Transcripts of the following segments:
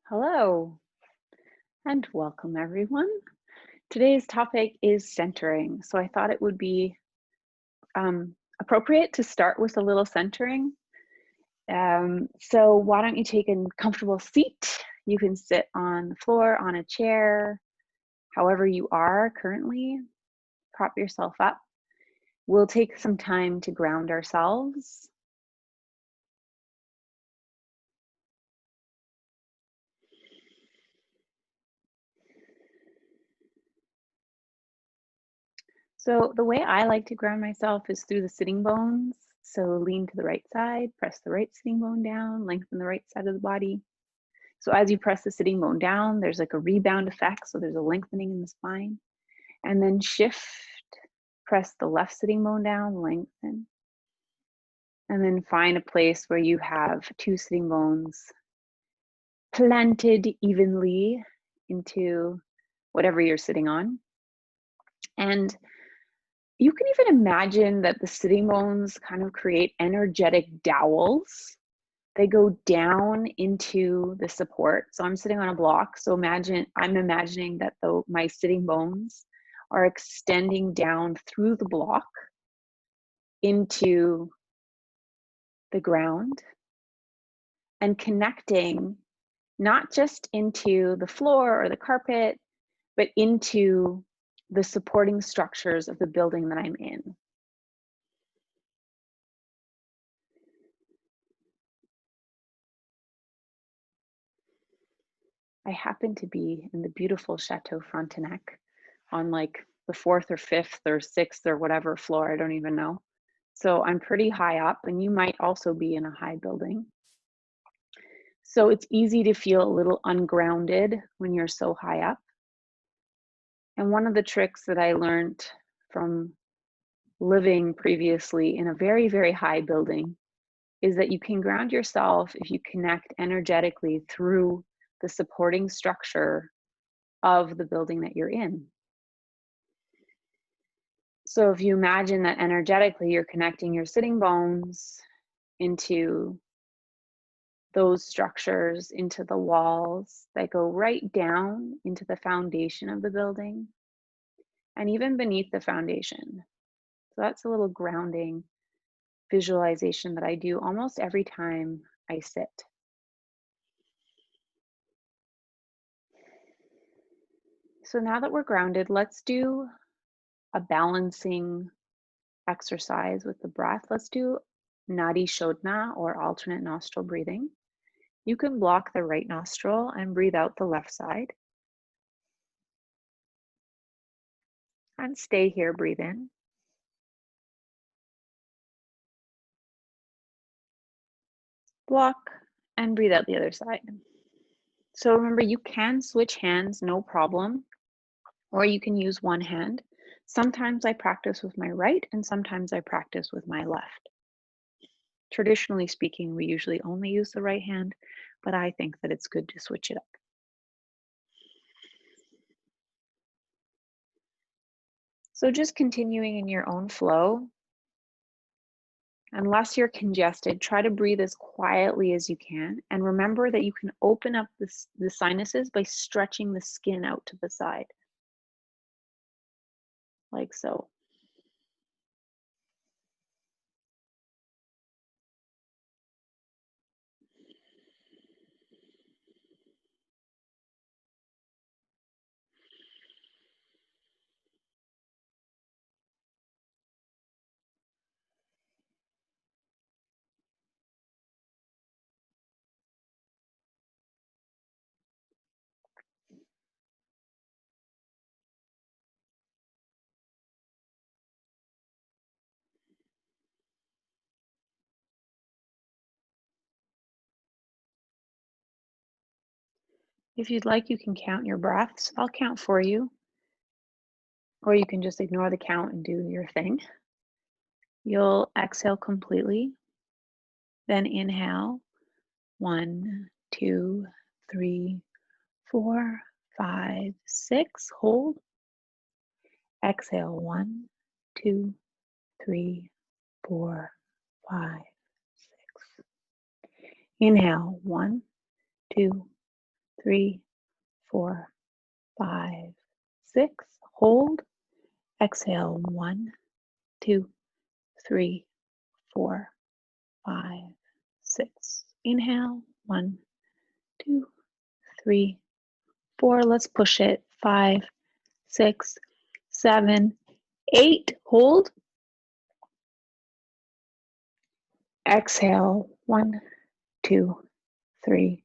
Hello and welcome everyone. Today's topic is centering. So I thought it would be appropriate to start with a little centering. So why don't you take a comfortable seat? You can sit on the floor, on a chair, however you are currently. Prop yourself up. We'll take some time to ground ourselves. So the way I like to ground myself is through the sitting bones. So lean to the right side, press the right sitting bone down, lengthen the right side of the body. So as you press the sitting bone down, there's like a rebound effect. So there's a lengthening in the spine. And then shift, press the left sitting bone down, lengthen. And then find a place where you have two sitting bones planted evenly into whatever you're sitting on. And you can even imagine that the sitting bones kind of create energetic dowels. They go down into the support. So I'm sitting on a block. So I'm imagining that my sitting bones are extending down through the block into the ground and connecting not just into the floor or the carpet, but into the supporting structures of the building that I'm in. I happen to be in the beautiful Chateau Frontenac on like the 4th or 5th or 6th or whatever floor, I don't even know. So I'm pretty high up, and you might also be in a high building. So it's easy to feel a little ungrounded when you're so high up. And one of the tricks that I learned from living previously in a very, very high building is that you can ground yourself if you connect energetically through the supporting structure of the building that you're in. So if you imagine that energetically you're connecting your sitting bones into those structures, into the walls that go right down into the foundation of the building and even beneath the foundation. So that's a little grounding visualization that I do almost every time I sit. So now that we're grounded, let's do a balancing exercise with the breath. Let's do Nadi Shodhana or alternate nostril breathing. You can block the right nostril and breathe out the left side. And stay here, breathe in. Block and breathe out the other side. So remember, you can switch hands, no problem, or you can use one hand. Sometimes I practice with my right and sometimes I practice with my left. Traditionally speaking, we usually only use the right hand, but I think that it's good to switch it up. So just continuing in your own flow. Unless you're congested, try to breathe as quietly as you can. And remember that you can open up the sinuses by stretching the skin out to the side, like so. If you'd like, you can count your breaths. I'll count for you. Or you can just ignore the count and do your thing. You'll exhale completely. Then inhale. 1, 2, 3, 4, 5, 6. Hold. Exhale. 1, 2, 3, 4, 5, 6. Inhale. 1, 2, 3, 4, 5, 6. Hold. Exhale. 1, 2, 3, 4, 5, 6. Inhale. 1, 2, 3, 4. Let's push it. 5, 6, 7, 8. Hold. Exhale. 1, 2, 3,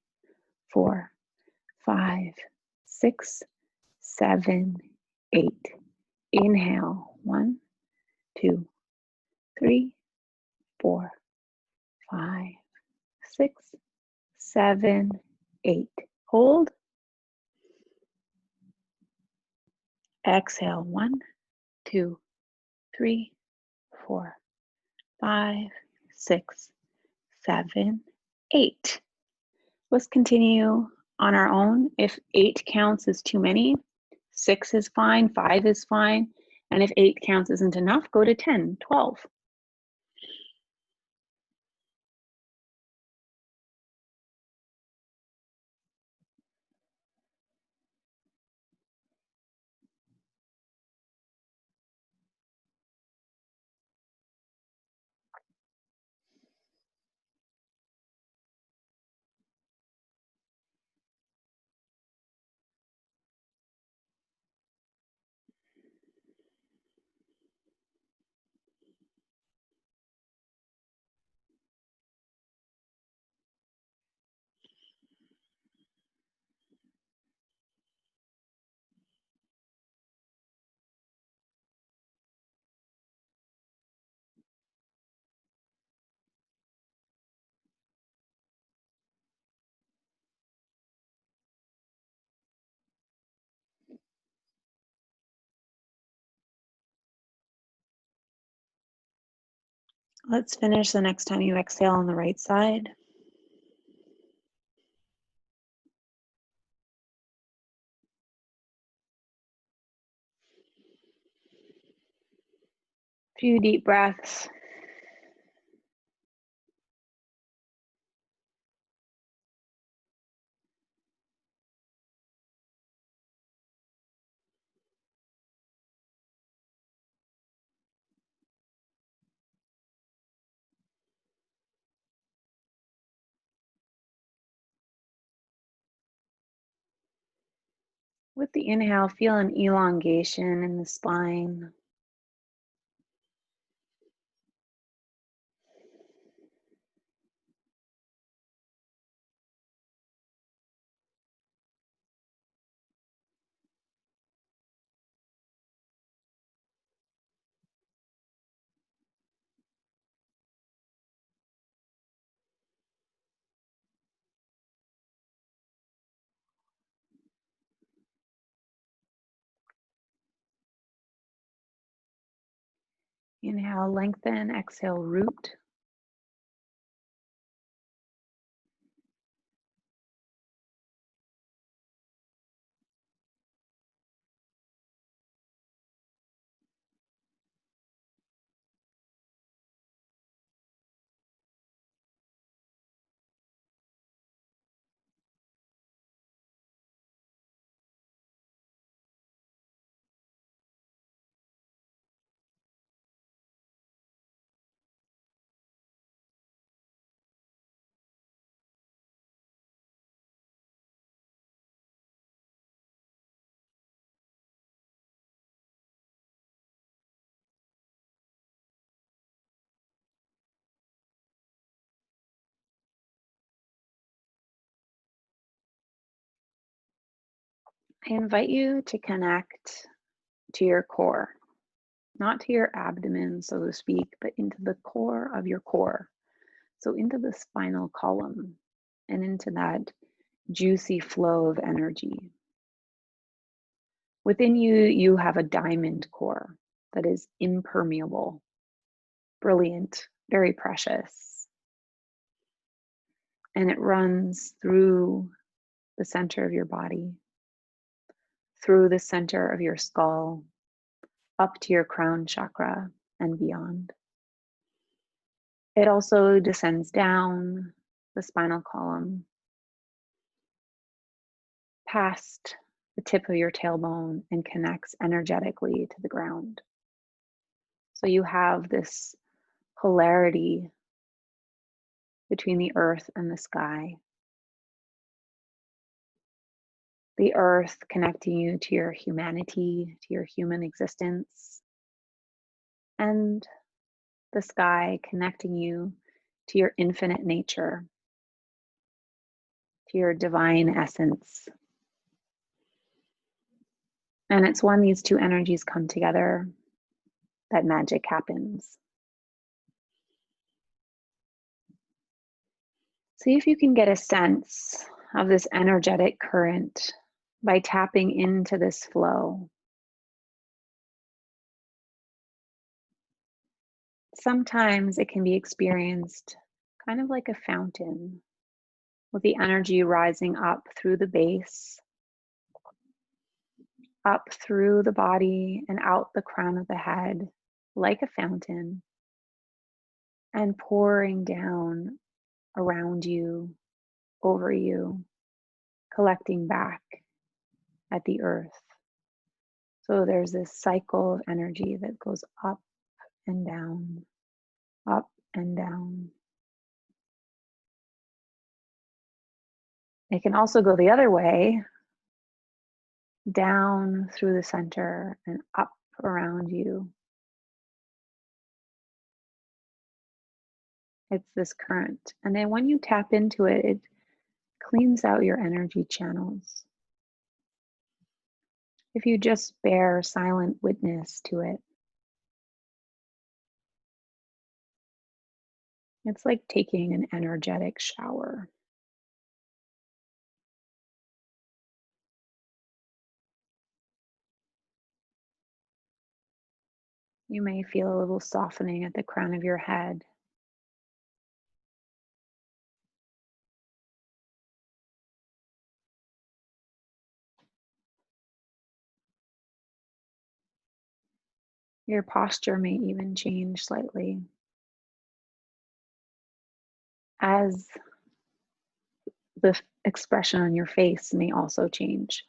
4, 5, 6, 7, 8. Inhale. 1, 2, 3, 4, 5, 6, 7, 8. Hold. Exhale. 1, 2, 3, 4, 5, 6, 7, 8. Let's continue on our own. If 8 counts is too many, 6 is fine, 5 is fine. And if 8 counts isn't enough, go to 10, 12. Let's finish the next time you exhale on the right side. Few deep breaths. With the inhale, feel an elongation in the spine. Inhale, lengthen. Exhale, root. I invite you to connect to your core, not to your abdomen, so to speak, but into the core of your core. So into the spinal column and into that juicy flow of energy. Within you, you have a diamond core that is impermeable, brilliant, very precious. And it runs through the center of your body, through the center of your skull, up to your crown chakra and beyond. It also descends down the spinal column past the tip of your tailbone and connects energetically to the ground. So you have this polarity between the earth and the sky. The earth connecting you to your humanity, to your human existence, and the sky connecting you to your infinite nature, to your divine essence. And it's when these two energies come together that magic happens. See if you can get a sense of this energetic current by tapping into this flow. Sometimes it can be experienced kind of like a fountain, with the energy rising up through the base, up through the body, and out the crown of the head like a fountain, and pouring down around you, over you, collecting back at the earth. So there's this cycle of energy that goes up and down, up and down. It can also go the other way, down through the center and up around you. It's this current. And then when you tap into it, it cleans out your energy channels. If you just bear silent witness to it, it's like taking an energetic shower. You may feel a little softening at the crown of your head. Your posture may even change slightly as the expression on your face may also change.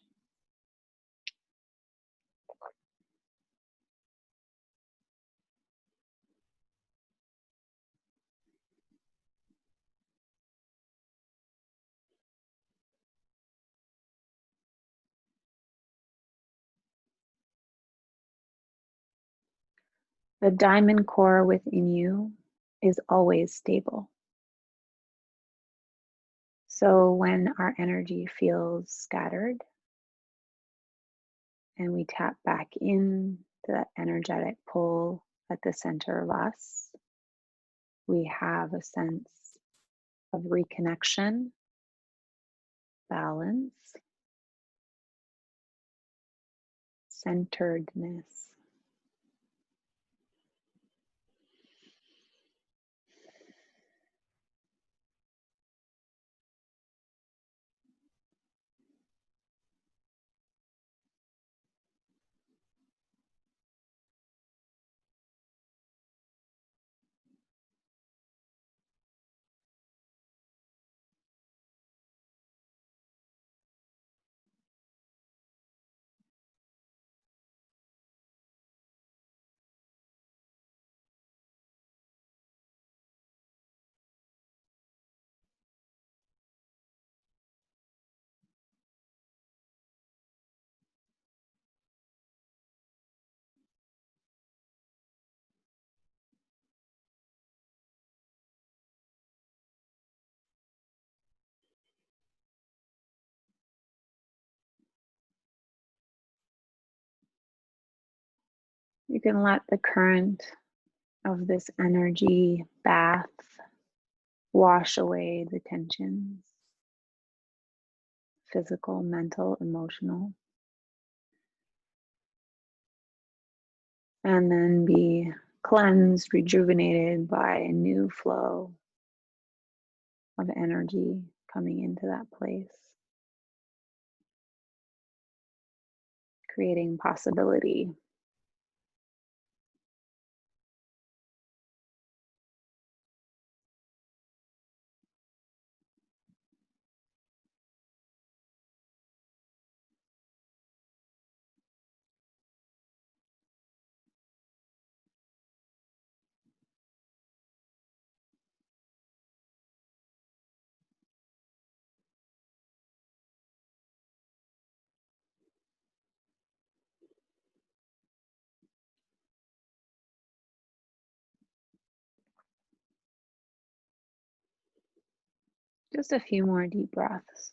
The diamond core within you is always stable. So when our energy feels scattered and we tap back in to that energetic pull at the center of us, we have a sense of reconnection, balance, centeredness. You can let the current of this energy bath wash away the tensions, physical, mental, emotional, and then be cleansed, rejuvenated by a new flow of energy coming into that place, creating possibility. Just a few more deep breaths.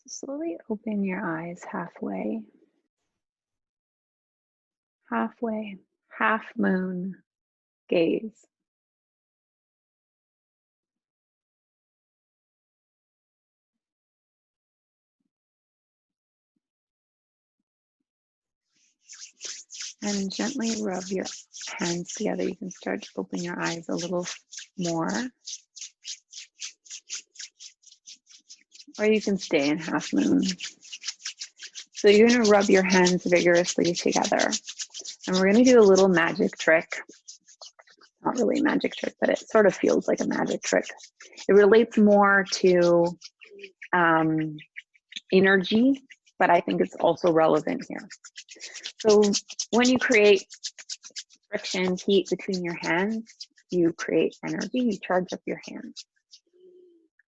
So slowly open your eyes halfway. Halfway, half moon gaze. And gently rub your hands together. You can start to open your eyes a little more. Or you can stay in half moon. So you're going to rub your hands vigorously together. And we're going to do a little magic trick. Not really a magic trick, but it sort of feels like a magic trick. It relates more to energy, but I think it's also relevant here. So when you create friction, heat between your hands, you create energy, you charge up your hands.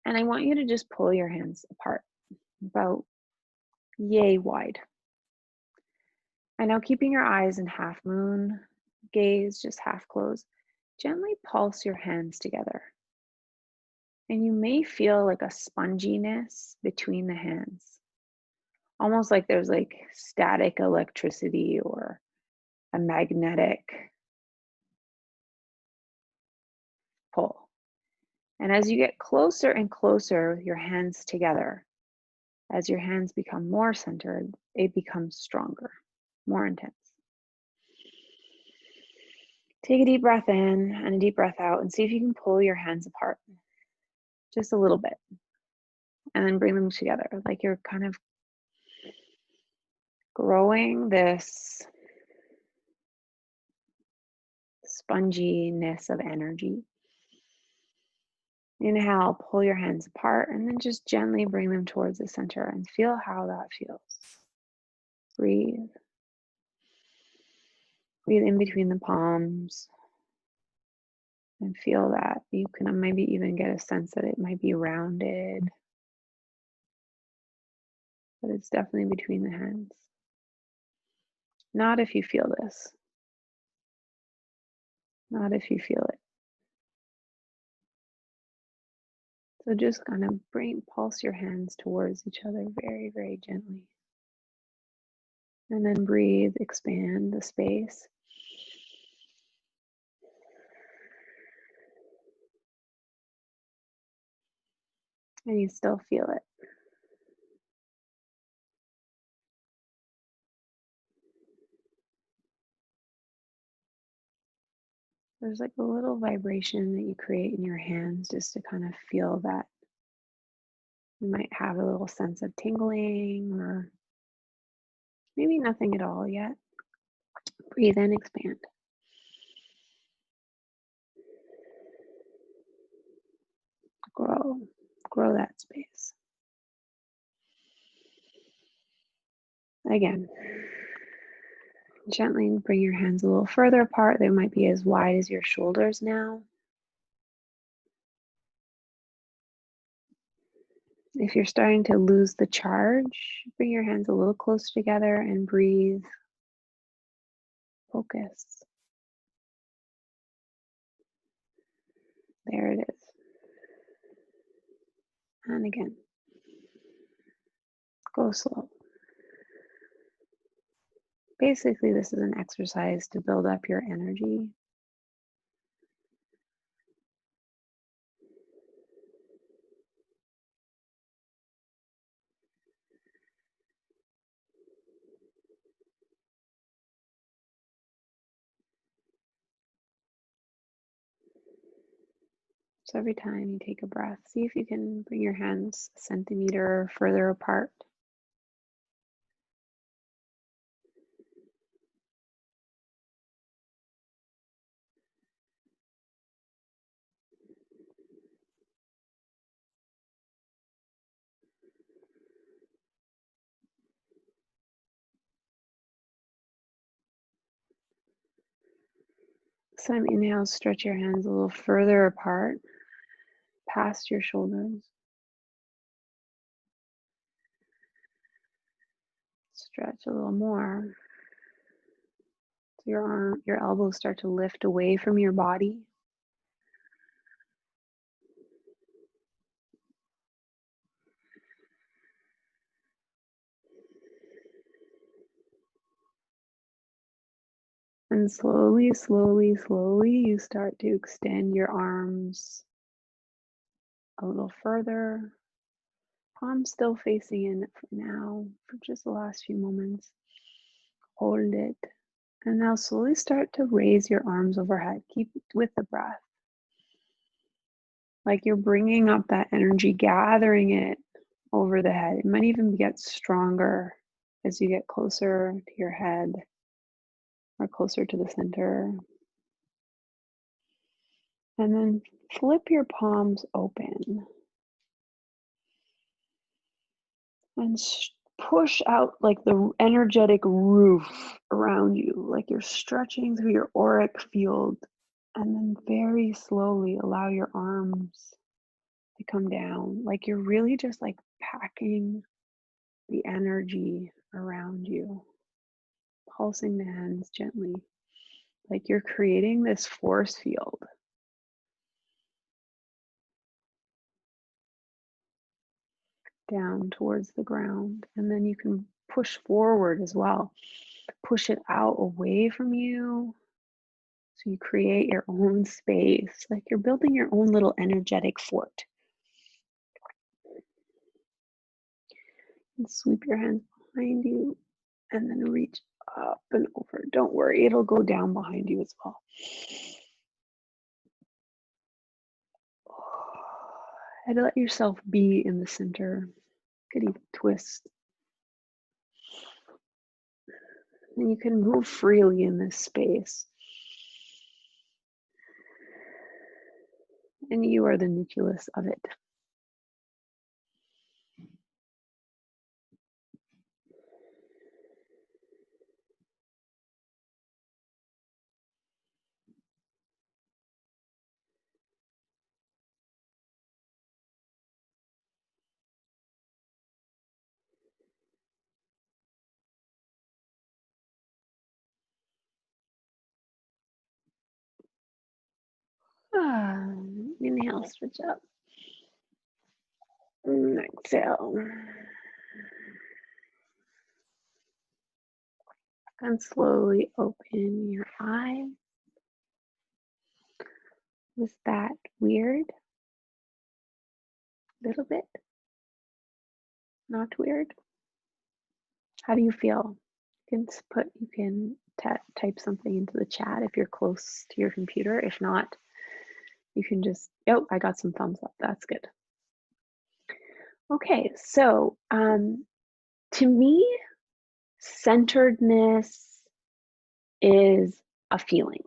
And I want you to just pull your hands apart, about yay wide. And now keeping your eyes in half moon gaze, just half closed, gently pulse your hands together. And you may feel like a sponginess between the hands, almost like there's like static electricity or a magnetic pull. And as you get closer and closer with your hands together, as your hands become more centered, it becomes stronger, more intense. Take a deep breath in and a deep breath out and see if you can pull your hands apart just a little bit. And then bring them together like you're kind of growing this sponginess of energy. Inhale, pull your hands apart, and then just gently bring them towards the center and feel how that feels. Breathe. Breathe in between the palms and feel that. You can maybe even get a sense that it might be rounded, but it's definitely between the hands. Not if you feel this. Not if you feel it. So just kind of pulse your hands towards each other very, very gently. And then breathe, expand the space. And you still feel it. There's like a little vibration that you create in your hands just to kind of feel that. You might have a little sense of tingling or maybe nothing at all yet. Breathe in, expand. Grow that space. Again, gently bring your hands a little further apart. They might be as wide as your shoulders now. If you're starting to lose the charge, bring your hands a little closer together and breathe. Focus. There it is. And again, go slow. Basically, this is an exercise to build up your energy. So every time you take a breath, see if you can bring your hands a centimeter further apart. Next time, inhale, stretch your hands a little further apart, past your shoulders. Stretch a little more. So your elbows start to lift away from your body. And slowly, slowly, slowly, you start to extend your arms a little further. Palms still facing in for now, for just the last few moments. Hold it. And now slowly start to raise your arms overhead. Keep it with the breath. Like you're bringing up that energy, gathering it over the head. It might even get stronger as you get closer to your head or closer to the center. And then flip your palms open and push out like the energetic roof around you, like you're stretching through your auric field. And then very slowly allow your arms to come down, like you're really just like packing the energy around you, pulsing the hands gently, like you're creating this force field. Down towards the ground. And then you can push forward as well. Push it out away from you. So you create your own space, like you're building your own little energetic fort. And sweep your hands behind you and then reach up and over. Don't worry, it'll go down behind you as well. And let yourself be in the center. Could even twist. And you can move freely in this space. And you are the nucleus of it. Inhale, switch up. Exhale. And slowly open your eyes. Was that weird? A little bit? Not weird? How do you feel? You can type something into the chat if you're close to your computer. If not, you can just, oh, I got some thumbs up. That's good. Okay, so to me, centeredness is a feeling.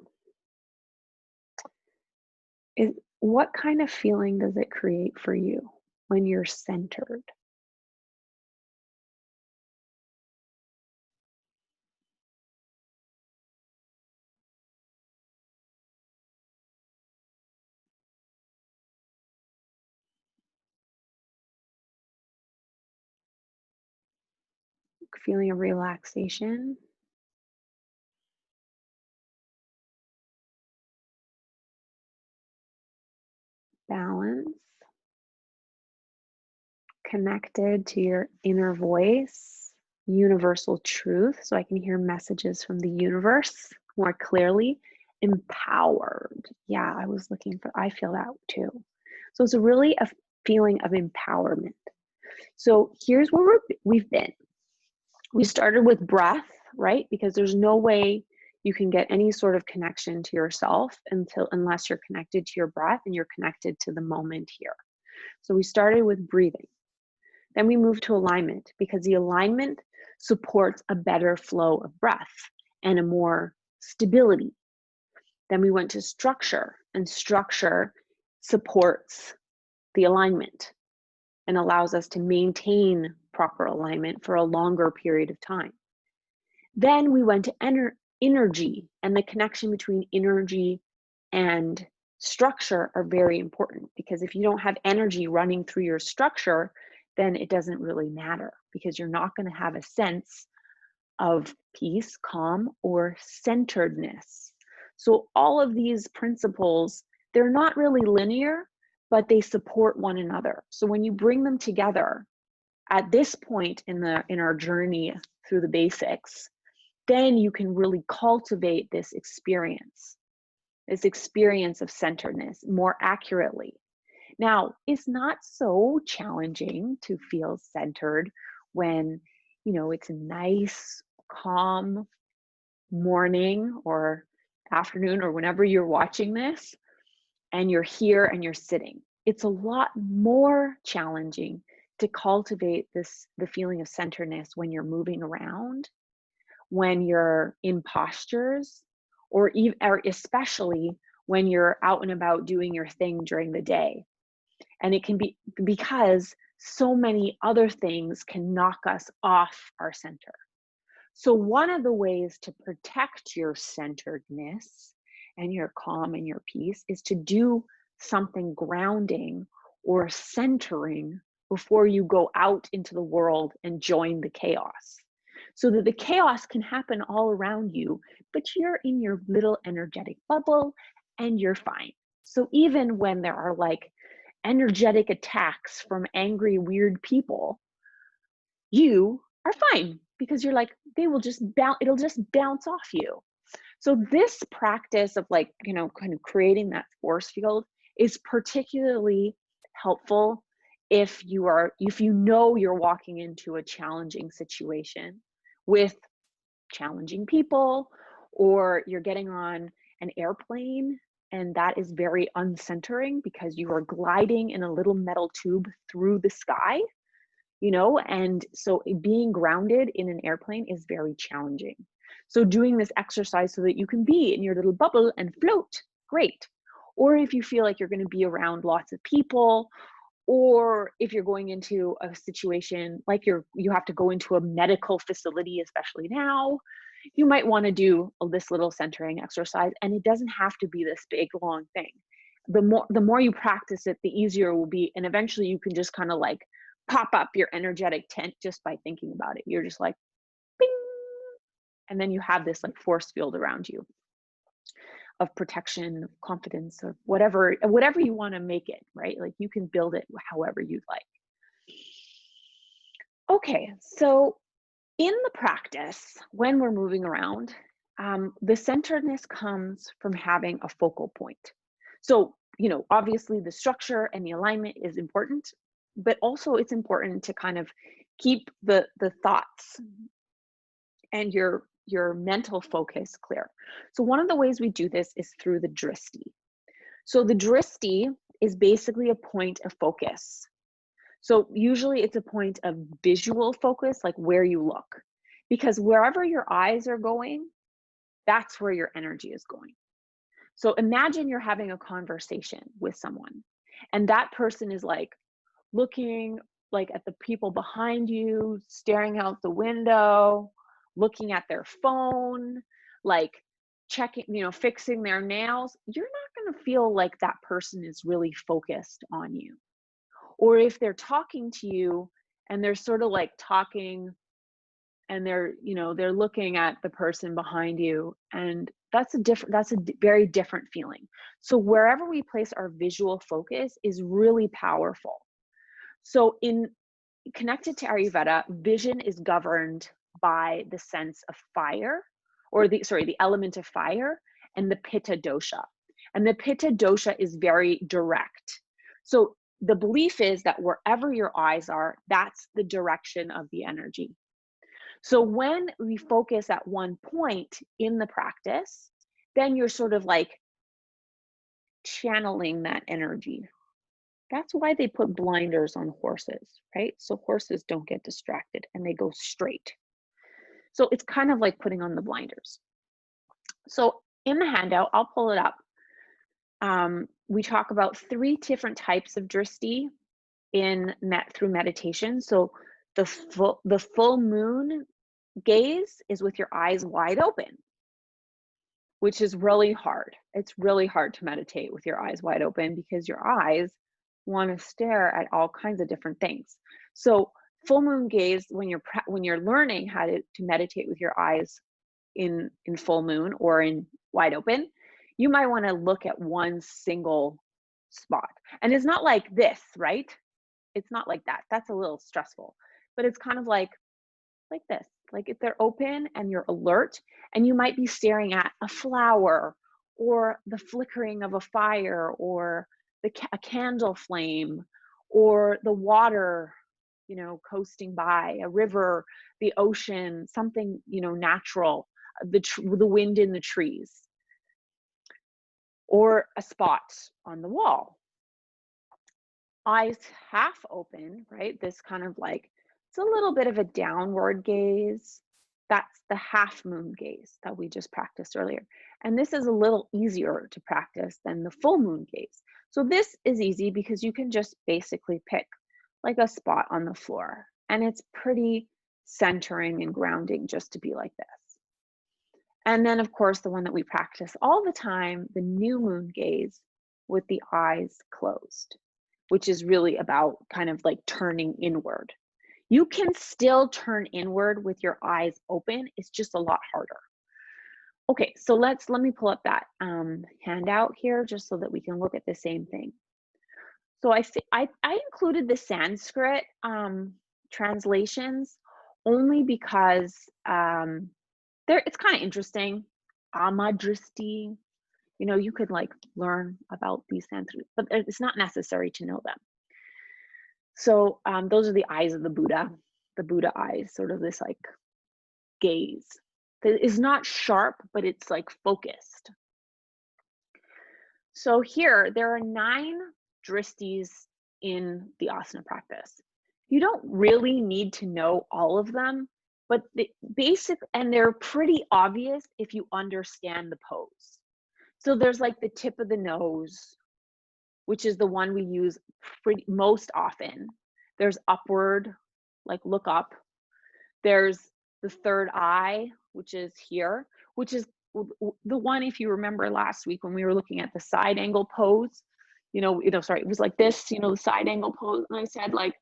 What kind of feeling does it create for you when you're centered? Feeling of relaxation, balance, connected to your inner voice, universal truth, so I can hear messages from the universe more clearly, empowered. Yeah, I feel that too. So it's really a feeling of empowerment. So here's where we've been. We started with breath, right? Because there's no way you can get any sort of connection to yourself unless you're connected to your breath and you're connected to the moment here. So we started with breathing. Then we moved to alignment because the alignment supports a better flow of breath and a more stability. Then we went to structure, and structure supports the alignment and allows us to maintain proper alignment for a longer period of time. Then we went to energy and the connection between energy and structure are very important, because if you don't have energy running through your structure, then it doesn't really matter, because you're not going to have a sense of peace, calm, or centeredness. So all of these principles, they're not really linear, but they support one another. So when you bring them together at this point in our journey through the basics, then you can really cultivate this experience of centeredness more accurately. Now, it's not so challenging to feel centered when, it's a nice, calm morning or afternoon or whenever you're watching this and you're here and you're sitting. It's a lot more challenging to cultivate the feeling of centeredness when you're moving around, when you're in postures, or especially when you're out and about doing your thing during the day. And it can be because so many other things can knock us off our center. So one of the ways to protect your centeredness and your calm and your peace is to do something grounding or centering before you go out into the world and join the chaos, so that the chaos can happen all around you, but you're in your little energetic bubble and you're fine. So even when there are like energetic attacks from angry, weird people, you are fine, because you're like, it'll just bounce off you. So this practice of kind of creating that force field is particularly helpful if you know you're walking into a challenging situation with challenging people, or you're getting on an airplane and that is very uncentering because you are gliding in a little metal tube through the sky, and so being grounded in an airplane is very challenging. So doing this exercise so that you can be in your little bubble and float, great. Or if you feel like you're going to be around lots of people, or if you're going into a situation like you have to go into a medical facility, especially now, you might want to do this little centering exercise, and it doesn't have to be this big long thing. The more you practice it, the easier it will be, and eventually you can just kind of like pop up your energetic tent just by thinking about it. You're just like, bing, and then you have this like force field around you of protection, of confidence, of whatever you want to make it, right? Like you can build it however you'd like. Okay, so in the practice, when we're moving around, the centeredness comes from having a focal point. So, obviously the structure and the alignment is important, but also it's important to kind of keep the thoughts and your mental focus clear. So one of the ways we do this is through the drishti. So the drishti is basically a point of focus. So usually it's a point of visual focus, like where you look, because wherever your eyes are going, that's where your energy is going. So imagine you're having a conversation with someone and that person is like looking like at the people behind you, staring out the window, looking at their phone, like checking, fixing their nails. You're not going to feel like that person is really focused on you. Or if they're talking to you and they're sort of like talking and they're looking at the person behind you, and that's a very different feeling. So wherever we place our visual focus is really powerful. So connected to Ayurveda, vision is governed by the sense of fire, or the element of fire, and the pitta dosha. And the pitta dosha is very direct. So the belief is that wherever your eyes are, that's the direction of the energy. So when we focus at one point in the practice, then you're sort of like channeling that energy. That's why they put blinders on horses, right? So horses don't get distracted and they go straight. So it's kind of like putting on the blinders. So in the handout, I'll pull it up. We talk about 3 different types of drishti through meditation. So the full moon gaze is with your eyes wide open. which is really hard. It's really hard to meditate with your eyes wide open because your eyes want to stare at all kinds of different things. So full moon gaze, when you're learning how to meditate with your eyes in full moon or in wide open, you might want to look at one single spot. And it's not like this, right? It's not like that. That's a little stressful. But it's kind of like this. Like if they're open and you're alert, and you might be staring at a flower or the flickering of a fire or a candle flame or the water, coasting by, a river, the ocean, something, natural, the wind in the trees, or a spot on the wall. Eyes half open, right? This kind of like, it's a little bit of a downward gaze. That's the half moon gaze that we just practiced earlier. And this is a little easier to practice than the full moon gaze. So this is easy because you can just basically pick like a spot on the floor. And it's pretty centering and grounding just to be like this. And then, of course, the one that we practice all the time, the new moon gaze with the eyes closed, which is really about kind of like turning inward. You can still turn inward with your eyes open. It's just a lot harder. Okay, so let me pull up that handout here just so that we can look at the same thing. So I included the Sanskrit translations only because it's kind of interesting. Amadristi, you could like learn about these Sanskrit, but it's not necessary to know them. So those are the eyes of the Buddha eyes, sort of this like gaze. It is not sharp, but it's like focused. So here, there are 9 dristis in the asana practice. You don't really need to know all of them, but the basic, and they're pretty obvious if you understand the pose. So there's like the tip of the nose, which is the one we use most often. There's upward, like look up. There's the third eye, which is here, which is the one, if you remember last week when we were looking at the side angle pose, sorry, it was like this, the side angle pose. And I said, like,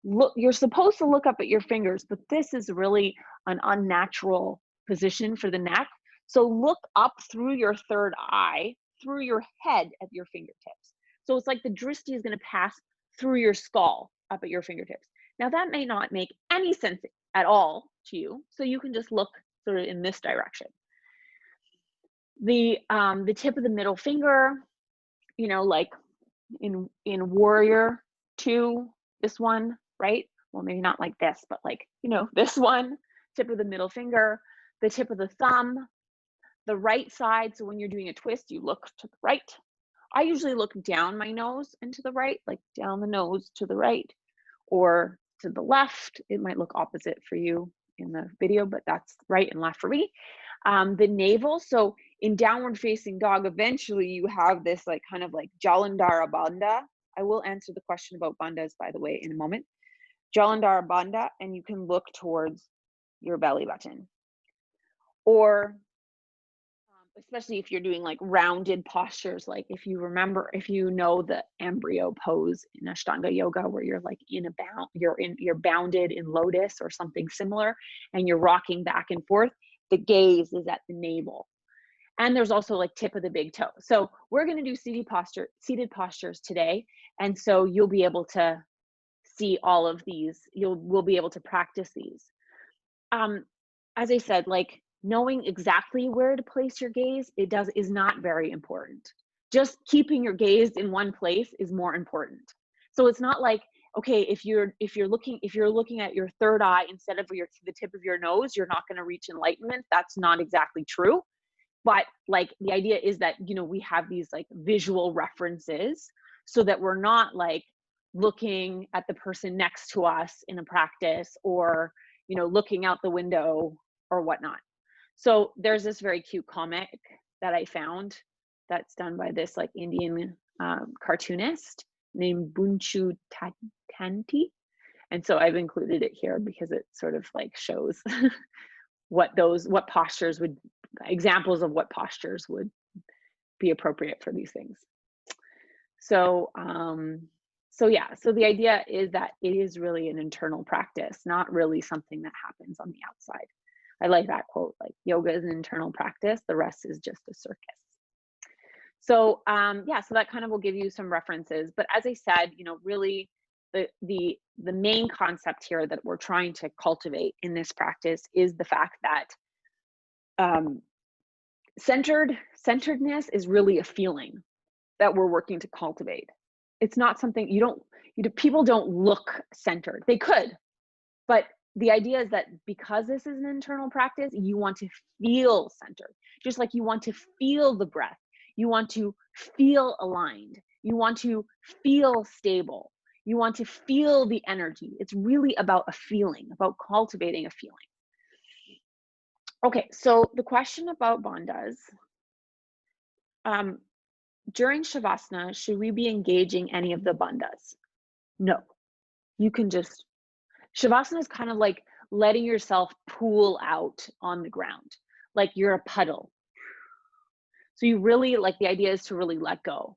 look, you're supposed to look up at your fingers, but this is really an unnatural position for the neck. So look up through your third eye, through your head at your fingertips. So it's like the dristi is going to pass through your skull up at your fingertips. Now that may not make any sense at all to you, so you can just look sort of in this direction. The tip of the middle finger, like in Warrior 2, this one, right? Well, maybe not like this, but like, this one, tip of the middle finger, the tip of the thumb, the right side. So when you're doing a twist, you look to the right. I usually look down my nose and to the right, like down the nose to the right or to the left. It might look opposite for you in the video, but that's right and left for me. The navel. So in downward facing dog, eventually you have this like kind of like Jalandhara Bandha. I will answer the question about bandhas, by the way, in a moment. Jalandhara Bandha, and you can look towards your belly button. Or especially if you're doing like rounded postures, like if you know the embryo pose in Ashtanga yoga, where you're like you're bounded in lotus or something similar, and you're rocking back and forth, the gaze is at the navel. And there's also like tip of the big toe. So we're going to do seated postures today. And so you'll be able to see all of these. We'll be able to practice these. As I said, like, knowing exactly where to place your gaze is not very important. Just keeping your gaze in one place is more important. So it's not like, okay, if you're looking at your third eye instead of the tip of your nose, you're not going to reach enlightenment. That's not exactly true. But like the idea is that, we have these like visual references so that we're not like looking at the person next to us in a practice or, looking out the window or whatnot. So there's this very cute comic that I found that's done by this like Indian cartoonist named Bunchu Tanti. And so I've included it here because it sort of like shows what postures would examples of what postures would be appropriate for these things. So, yeah, so the idea is that it is really an internal practice, not really something that happens on the outside. I like that quote, like yoga is an internal practice, the rest is just a circus. So, yeah, so that kind of will give you some references. But as I said, you know, really the main concept here that we're trying to cultivate in this practice is the fact that centeredness is really a feeling that we're working to cultivate. It's not something people don't look centered. They could, but the idea is that because this is an internal practice, you want to feel centered, just like you want to feel the breath. You want to feel aligned. You want to feel stable. You want to feel the energy. It's really about a feeling, about cultivating a feeling. Okay, so the question about bandhas. During Shavasana, should we be engaging any of the bandhas? No. You can just, Shavasana is kind of like letting yourself pool out on the ground, like you're a puddle. So you really, like, the idea is to really let go.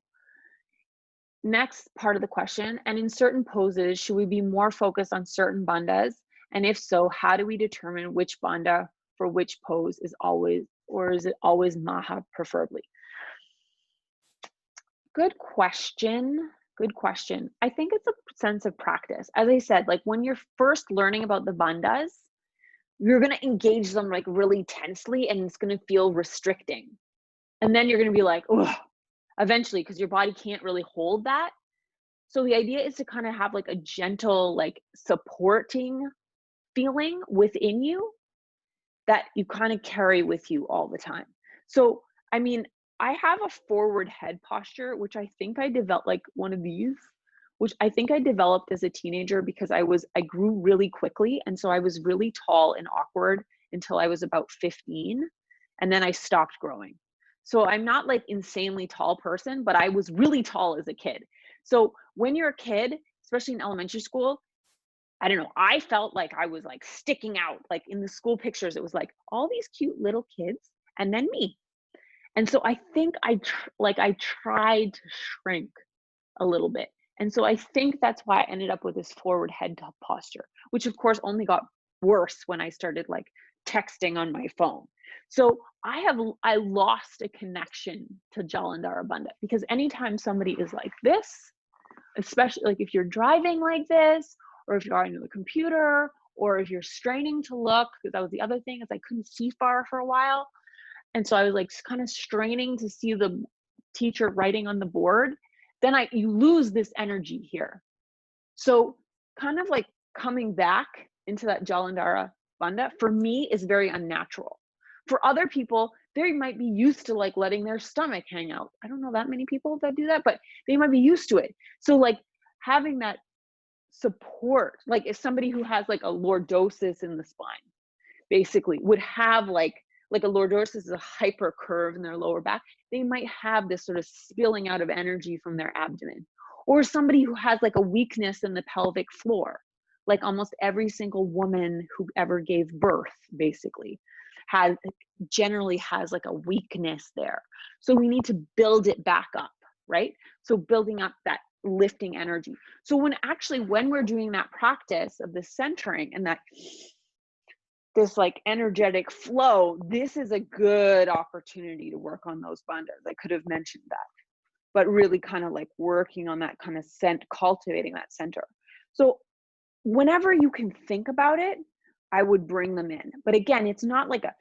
Next part of the question, and in certain poses, should we be more focused on certain bandhas? And if so, how do we determine which bandha for which pose is always, or is it always Maha preferably? Good question. Good question. I think it's a sense of practice. As I said, like when you're first learning about the bandhas, you're going to engage them like really tensely and it's going to feel restricting. And then you're going to be like, oh, eventually, because your body can't really hold that. So the idea is to kind of have like a gentle, like supporting feeling within you that you kind of carry with you all the time. So, I mean, I have a forward head posture, which I think I developed, like one of these, which I think I developed as a teenager because I grew really quickly. And so I was really tall and awkward until I was about 15. And then I stopped growing. So I'm not like insanely tall person, but I was really tall as a kid. So when you're a kid, especially in elementary school, I don't know, I felt like I was like sticking out, like in the school pictures, it was like all these cute little kids and then me. And so I think I tried to shrink a little bit. And so I think that's why I ended up with this forward head posture, which of course only got worse when I started like texting on my phone. So I lost a connection to Jalandhara Bandha because anytime somebody is like this, especially like if you're driving like this, or if you're on the computer, or if you're straining to look, because that was the other thing, is I couldn't see far for a while. And so I was like kind of straining to see the teacher writing on the board. Then you lose this energy here. So kind of like coming back into that Jalandhara Bandha for me is very unnatural. For other people, they might be used to like letting their stomach hang out. I don't know that many people that do that, but they might be used to it. So like having that support, like if somebody who has like a lordosis in the spine, basically would have like a lordosis is a hyper curve in their lower back, they might have this sort of spilling out of energy from their abdomen. Or somebody who has like a weakness in the pelvic floor, like almost every single woman who ever gave birth basically generally has like a weakness there. So we need to build it back up, right? So building up that lifting energy. So when we're doing that practice of the centering and that this like energetic flow, this is a good opportunity to work on those bandhas. I could have mentioned that, but really kind of like working on that kind of cultivating that center. So whenever you can think about it, I would bring them in. But again, it's not like a,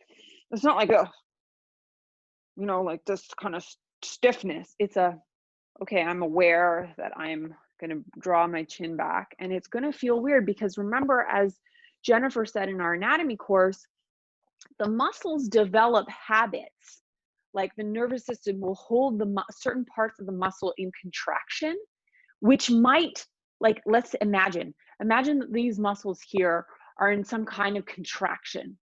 you know, like this kind of stiffness. It's okay, I'm aware that I'm going to draw my chin back, and it's going to feel weird because remember, as Jennifer said in our anatomy course, the muscles develop habits. Like the nervous system will hold certain parts of the muscle in contraction, which might, like, let's imagine that these muscles here are in some kind of contraction.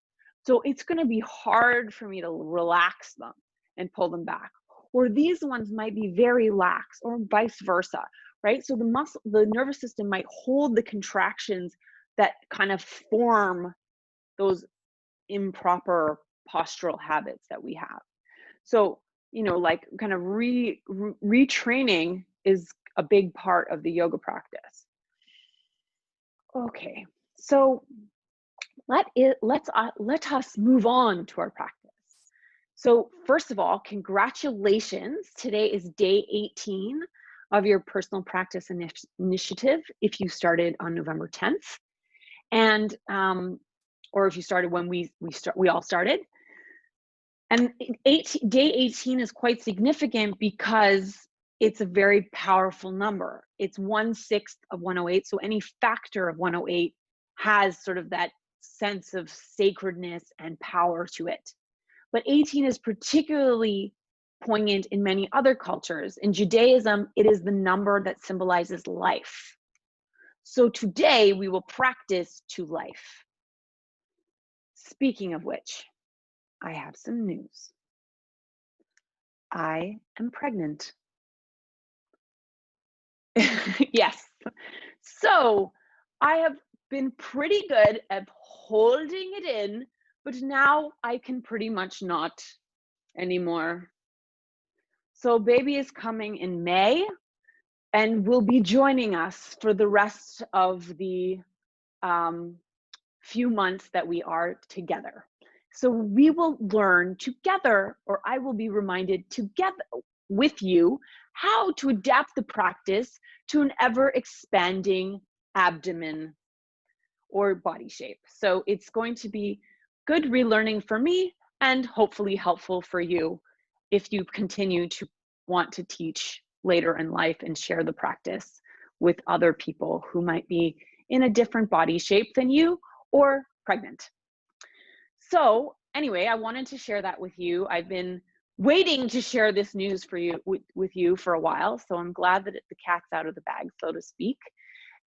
So it's going to be hard for me to relax them and pull them back. Or these ones might be very lax, or vice versa, right? So the nervous system might hold the contractions that kind of form those improper postural habits that we have. So, you know, like kind of retraining is a big part of the yoga practice. Okay, so let us move on to our practice. So first of all, congratulations. Today is day 18 of your personal practice initiative if you started on November 10th. And or if you started when we all started. And day 18 is quite significant because it's a very powerful number. It's 1/6 of 108. So any factor of 108 has sort of that sense of sacredness and power to it. But 18 is particularly poignant in many other cultures. In Judaism, it is the number that symbolizes life. So today we will practice to life. Speaking of which, I have some news. I am pregnant. Yes. So I have been pretty good at holding it in, but now I can pretty much not anymore. So baby is coming in May and will be joining us for the rest of the few months that we are together. So we will learn together, or I will be reminded together with you, how to adapt the practice to an ever expanding abdomen or body shape. So it's going to be good relearning for me and hopefully helpful for you if you continue to want to teach later in life and share the practice with other people who might be in a different body shape than you or pregnant. So anyway, I wanted to share that with you. I've been waiting to share this news for you with you for a while, so I'm glad that the cat's out of the bag, so to speak.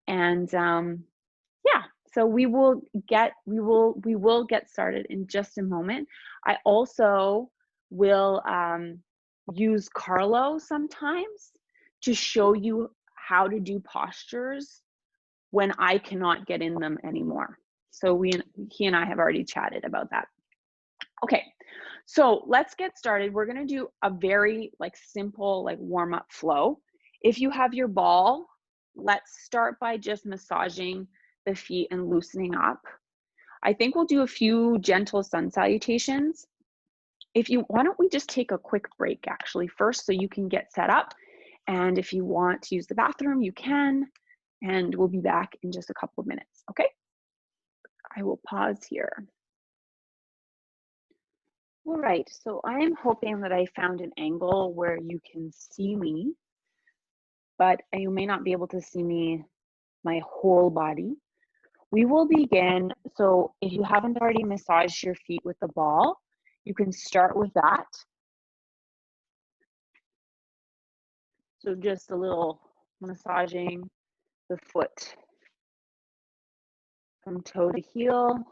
And yeah, so we will get started in just a moment. I also will use Carlo sometimes to show you how to do postures when I cannot get in them anymore. So he and I have already chatted about that. Okay, so let's get started. We're gonna do a very simple warm-up flow. If you have your ball, let's start by just massaging the feet and loosening up. I think we'll do a few gentle sun salutations. Why don't we just take a quick break actually first so you can get set up. And if you want to use the bathroom, you can, and we'll be back in just a couple of minutes, okay? I will pause here. All right, so I am hoping that I found an angle where you can see me, but you may not be able to see me, my whole body. We will begin, so if you haven't already massaged your feet with the ball, you can start with that. So just a little massaging the foot from toe to heel.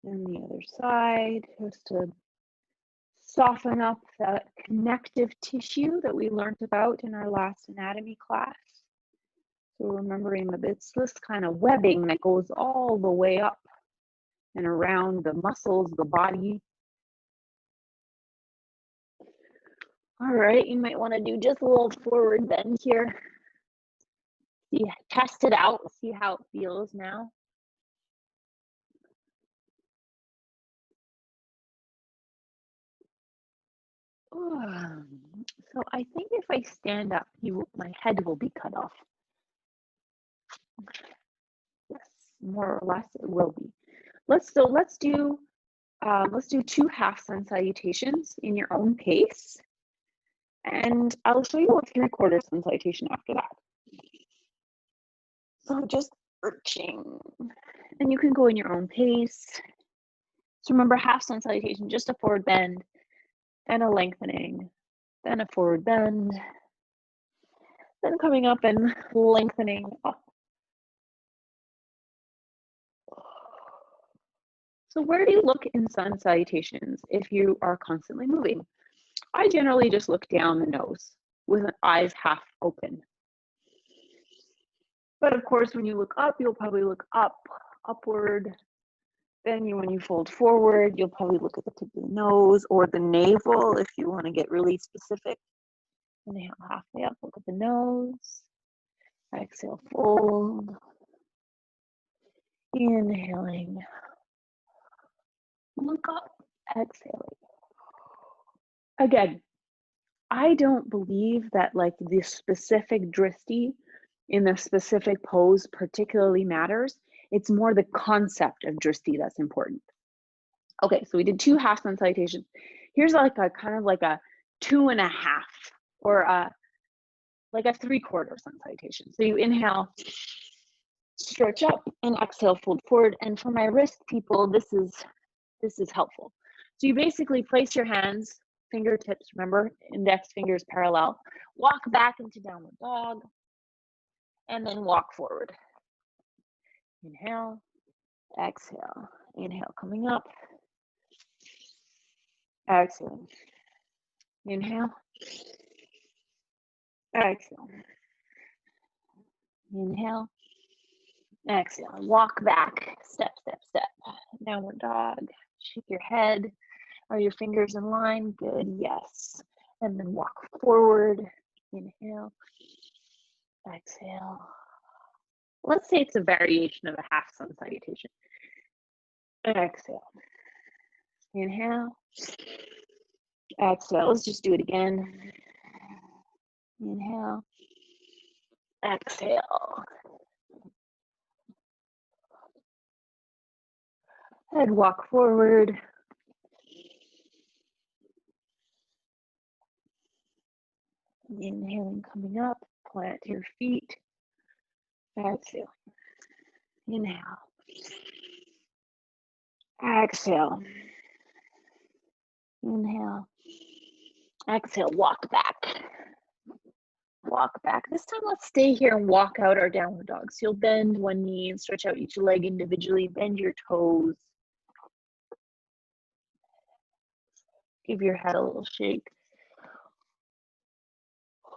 And the other side, just to soften up that connective tissue that we learned about in our last anatomy class. So remembering that it's this kind of webbing that goes all the way up and around the muscles, the body. All right, you might want to do just a little forward bend here. Test it out, see how it feels now. So I think if I stand up, my head will be cut off. Yes, more or less it will be. Let's do 2 half sun salutations in your own pace, and I'll show you a 3/4 sun salutation after that. So just arching, and you can go in your own pace. So remember, half sun salutation, just a forward bend, then a lengthening, then a forward bend, then coming up and lengthening up. So where do you look in sun salutations if you are constantly moving? I generally just look down the nose with eyes half open. But of course, when you look up, you'll probably look upward. Then when you fold forward, you'll probably look at the tip of the nose or the navel if you want to get really specific. Inhale, halfway up, look at the nose. Exhale, fold. Inhaling. Look up, exhaling. Again, I don't believe that like the specific drishti in the specific pose particularly matters. It's more the concept of drishti that's important. Okay, so we did 2 half sun salutations. Here's like a kind of like a 2.5 or like a 3/4 sun salutation. So you inhale, stretch up, and exhale, fold forward. And for my wrist people, this is helpful. So you basically place your hands, fingertips, remember, index fingers parallel, walk back into downward dog, and then walk forward. Inhale, exhale, inhale, coming up, exhale, inhale, exhale, inhale, exhale, walk back, step, step, step, downward dog, shake your head. Are your fingers in line? Good, yes. And then walk forward, inhale, exhale. Let's say it's a variation of a half sun salutation. Exhale, inhale, exhale. Let's just do it again. Inhale, exhale. Head walk forward. Inhaling, coming up, plant your feet. Exhale. Inhale. Exhale. Inhale. Exhale, walk back. Walk back. This time let's stay here and walk out our downward dog. So you'll bend one knee and stretch out each leg individually, bend your toes. Give your head a little shake.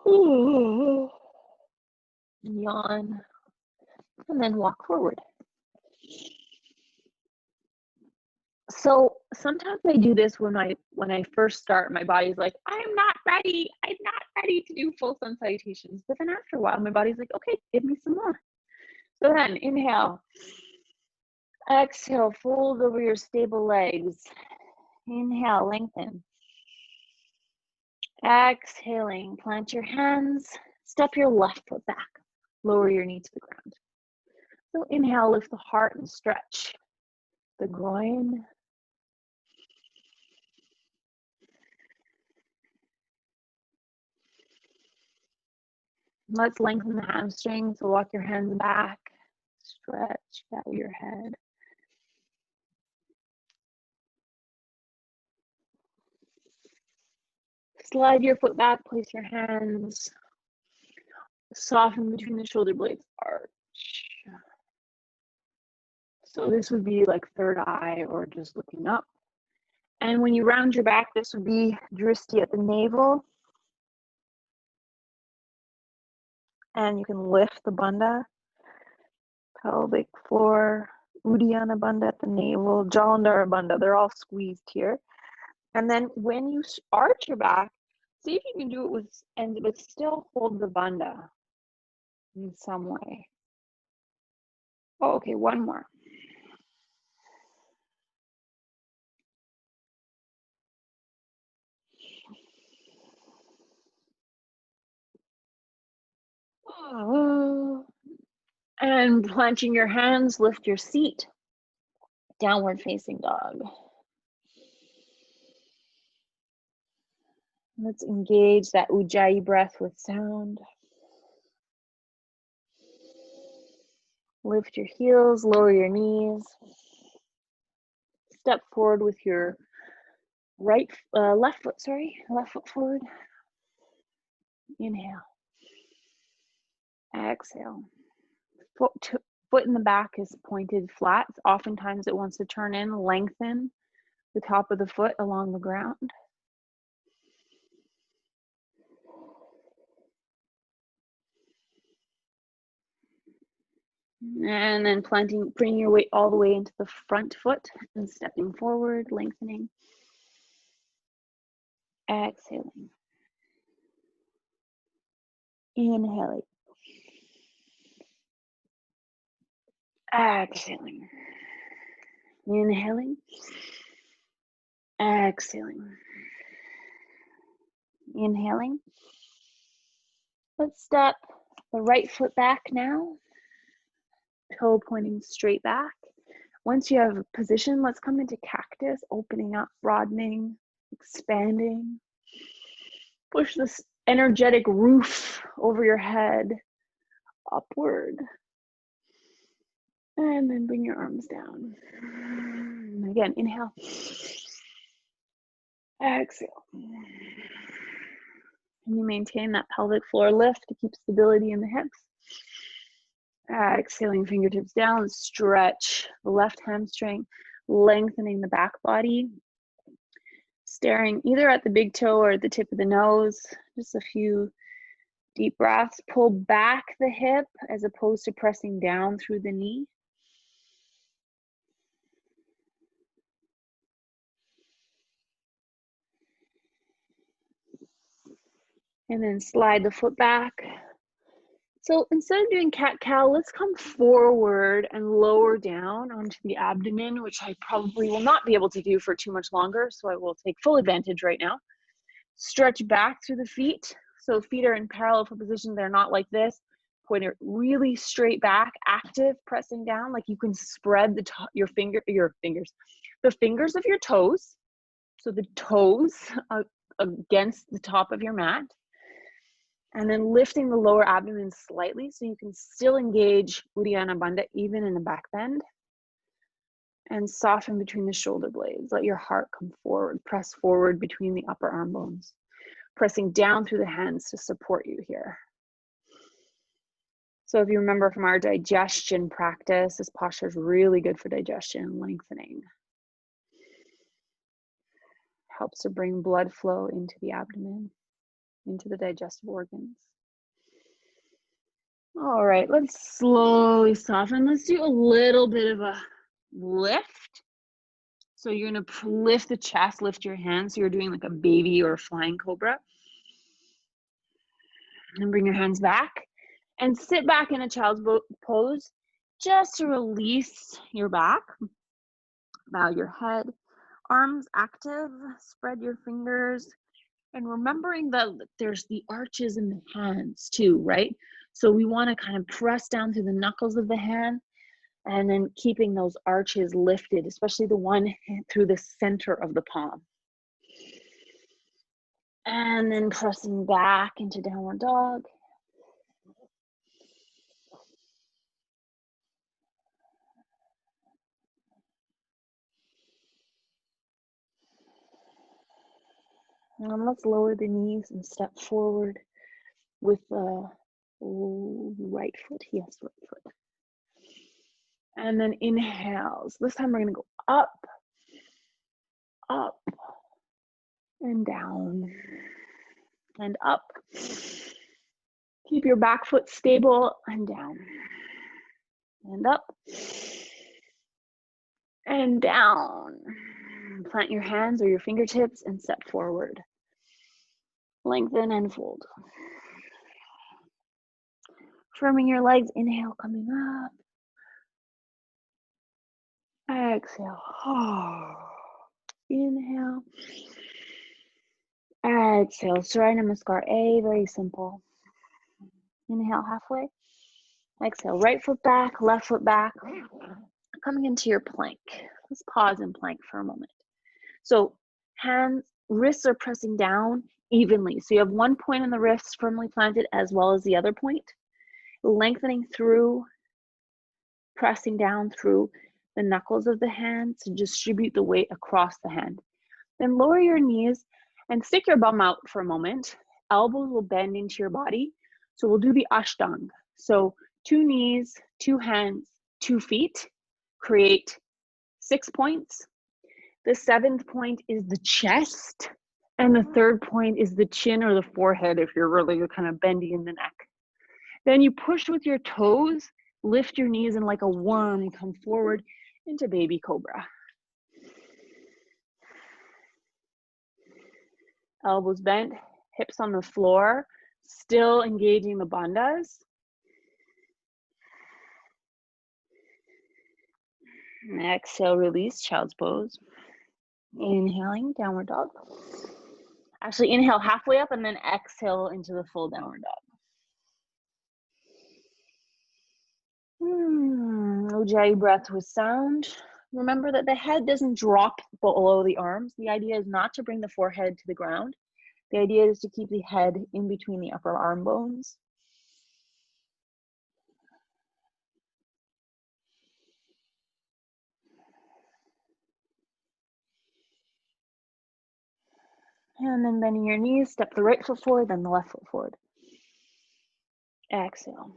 Ooh. Yawn. And then walk forward. So sometimes I do this when I first start, my body's like, I'm not ready to do full sun salutations. But then after a while, my body's like, okay, give me some more. So then inhale, exhale, fold over your stable legs. Inhale, lengthen. Exhaling, plant your hands, step your left foot back, lower your knee to the ground. So inhale, lift the heart and stretch the groin. Let's lengthen the hamstrings. So walk your hands back, stretch out your head. Slide your foot back, place your hands, soften between the shoulder blades, arch. So this would be like third eye or just looking up. And when you round your back, this would be drishti at the navel. And you can lift the bandha, pelvic floor, uddiyana bandha at the navel, jalandhara bandha. They're all squeezed here. And then when you arch your back, see if you can do it but still hold the bandha in some way. Oh, okay, one more. And planting your hands, lift your seat, downward facing dog. Let's engage that ujjayi breath with sound. Lift your heels, lower your knees. Step forward with your left foot forward. Inhale. Exhale. Foot in the back is pointed flat. Oftentimes it wants to turn in, lengthen the top of the foot along the ground. And then bringing your weight all the way into the front foot and stepping forward, lengthening. Exhaling. Inhaling. Exhaling. Inhaling. Exhaling. Inhaling. Let's step the right foot back now. Toe pointing straight back. Once you have a position, let's come into cactus, opening up, broadening, expanding. Push this energetic roof over your head upward. And then bring your arms down. Again, inhale. Exhale. And you maintain that pelvic floor lift to keep stability in the hips. Exhaling, fingertips down, stretch the left hamstring, lengthening the back body. Staring either at the big toe or at the tip of the nose. Just a few deep breaths. Pull back the hip as opposed to pressing down through the knee. And then slide the foot back. So instead of doing cat-cow, let's come forward and lower down onto the abdomen, which I probably will not be able to do for too much longer, so I will take full advantage right now. Stretch back through the feet. So feet are in parallel for position. They're not like this. Point it really straight back, active, pressing down, like you can spread the the fingers of your toes. So the toes against the top of your mat. And then lifting the lower abdomen slightly so you can still engage Uddiyana Bandha even in the back bend. And soften between the shoulder blades. Let your heart come forward. Press forward between the upper arm bones. Pressing down through the hands to support you here. So if you remember from our digestion practice, this posture is really good for digestion, lengthening. Helps to bring blood flow into the abdomen, into the digestive organs. All right, let's slowly soften. Let's do a little bit of a lift. So you're gonna lift the chest, lift your hands. So you're doing like a baby or a flying cobra. And bring your hands back and sit back in a child's pose just to release your back. Bow your head, arms active, spread your fingers. And remembering that there's the arches in the hands too, right? So we want to kind of press down through the knuckles of the hand and then keeping those arches lifted, especially the one through the center of the palm. And then pressing back into downward dog. And let's lower the knees and step forward with the right foot. Yes, right foot. And then inhales. This time we're going to go up, up, and down, and up. Keep your back foot stable and down, and up, and down. Plant your hands or your fingertips and step forward. Lengthen and fold. Firming your legs, inhale, coming up. Exhale. Inhale. Exhale. Surya Namaskar A, very simple. Inhale halfway. Exhale, right foot back, left foot back. Coming into your plank. Let's pause in plank for a moment. So hands, wrists are pressing down evenly. So you have one point in the wrists firmly planted as well as the other point. Lengthening through, pressing down through the knuckles of the hand to distribute the weight across the hand. Then lower your knees and stick your bum out for a moment. Elbows will bend into your body. So we'll do the Ashtanga. So 2 knees, 2 hands, 2 feet, create 6 points. The 7th point is the chest, and the 3rd point is the chin or the forehead if you're really kind of bendy in the neck. Then you push with your toes, lift your knees, and like a worm, come forward into baby cobra. Elbows bent, hips on the floor, still engaging the bandhas. And exhale, release, child's pose. Inhaling, downward dog. Actually, inhale halfway up and then exhale into the full downward dog. Ujjayi breath with sound. Remember that the head doesn't drop below the arms. The idea is not to bring the forehead to the ground. The idea is to keep the head in between the upper arm bones. And then bending your knees, step the right foot forward, then the left foot forward. Exhale.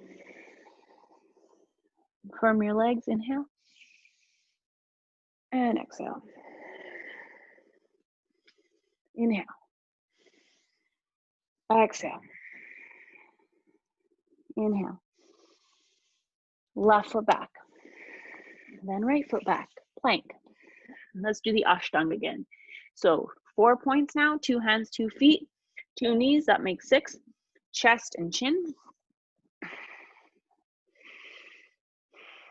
Firm your legs, inhale. And exhale. Inhale. Exhale. Inhale. Left foot back. Then right foot back. Plank. Let's do the Ashtanga again. So 4 points now, 2 hands, 2 feet, 2 knees, that makes 6. Chest and chin.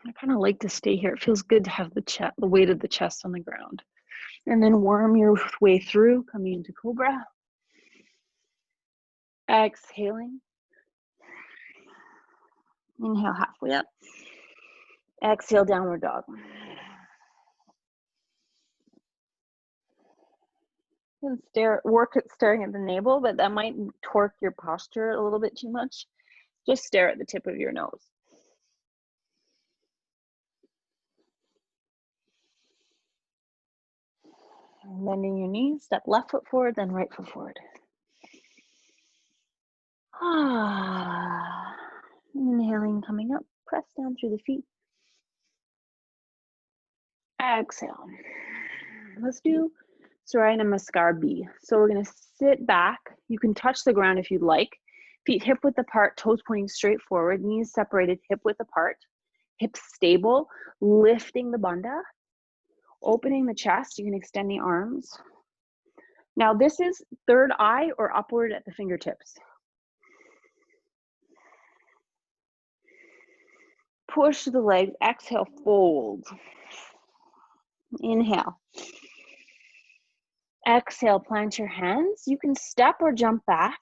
I kind of like to stay here. It feels good to have the weight of the chest on the ground. And then worm your way through, coming into cobra. Exhaling. Inhale halfway up. Exhale, downward dog. You can work at staring at the navel, but that might torque your posture a little bit too much. Just stare at the tip of your nose. And bending your knees, step left foot forward, then right foot forward. Inhaling, coming up, press down through the feet. Exhale. Let's do Surya Namaskar B. So we're going to sit back. You can touch the ground if you'd like. Feet hip width apart, toes pointing straight forward, knees separated, hip width apart, hips stable, lifting the bandha, opening the chest. You can extend the arms. Now this is third eye or upward at the fingertips. Push the legs, exhale, fold. Inhale. Exhale, plant your hands. You can step or jump back.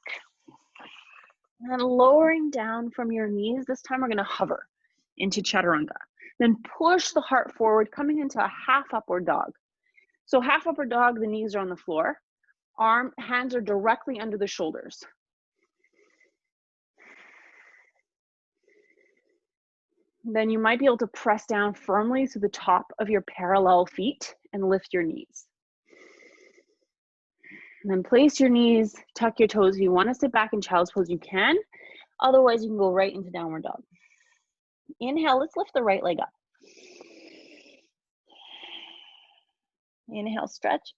And lowering down from your knees, this time we're going to hover into chaturanga. Then push the heart forward, coming into a half upward dog. So half upward dog, the knees are on the floor. Hands are directly under the shoulders. Then you might be able to press down firmly to the top of your parallel feet and lift your knees. And then place your knees, tuck your toes. If you want to sit back in child's pose, you can. Otherwise, you can go right into downward dog. Inhale, let's lift the right leg up. Inhale, stretch.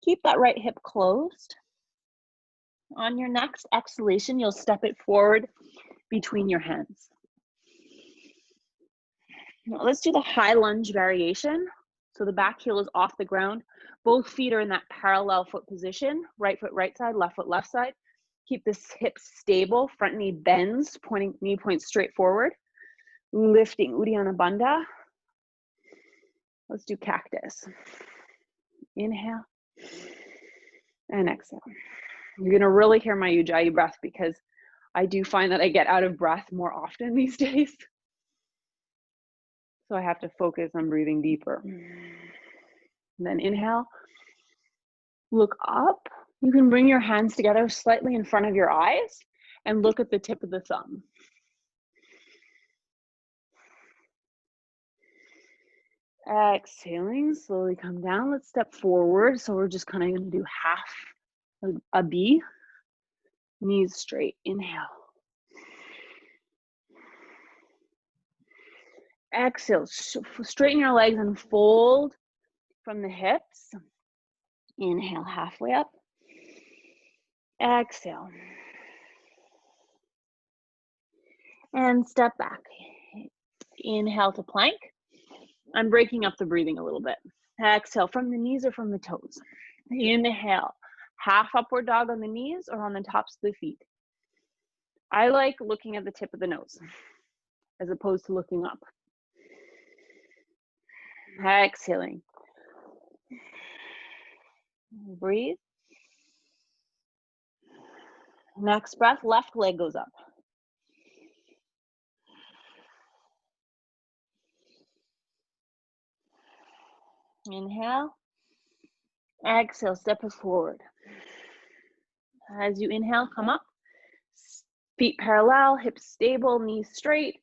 Keep that right hip closed. On your next exhalation, you'll step it forward between your hands. Now let's do the high lunge variation. So the back heel is off the ground. Both feet are in that parallel foot position. Right foot right side, left side. Keep this hip stable. Front knee bends, knee points straight forward. Lifting Uddiyana Bandha. Let's do cactus. Inhale and exhale. You're gonna really hear my Ujjayi breath because I do find that I get out of breath more often these days. So I have to focus on breathing deeper. And then inhale, look up. You can bring your hands together slightly in front of your eyes and look at the tip of the thumb. Exhaling, slowly come down. Let's step forward. So we're just kind of going to do half a B. Knees straight. Inhale. Exhale, straighten your legs and fold from the hips. Inhale, halfway up. Exhale. And step back. Inhale to plank. I'm breaking up the breathing a little bit. Exhale from the knees or from the toes. Inhale, half upward dog on the knees or on the tops of the feet. I like looking at the tip of the nose as opposed to looking up. Exhaling. Breathe. Next breath, left leg goes up. Inhale. Exhale, step it forward. As you inhale, come up. Feet parallel, hips stable, knees straight.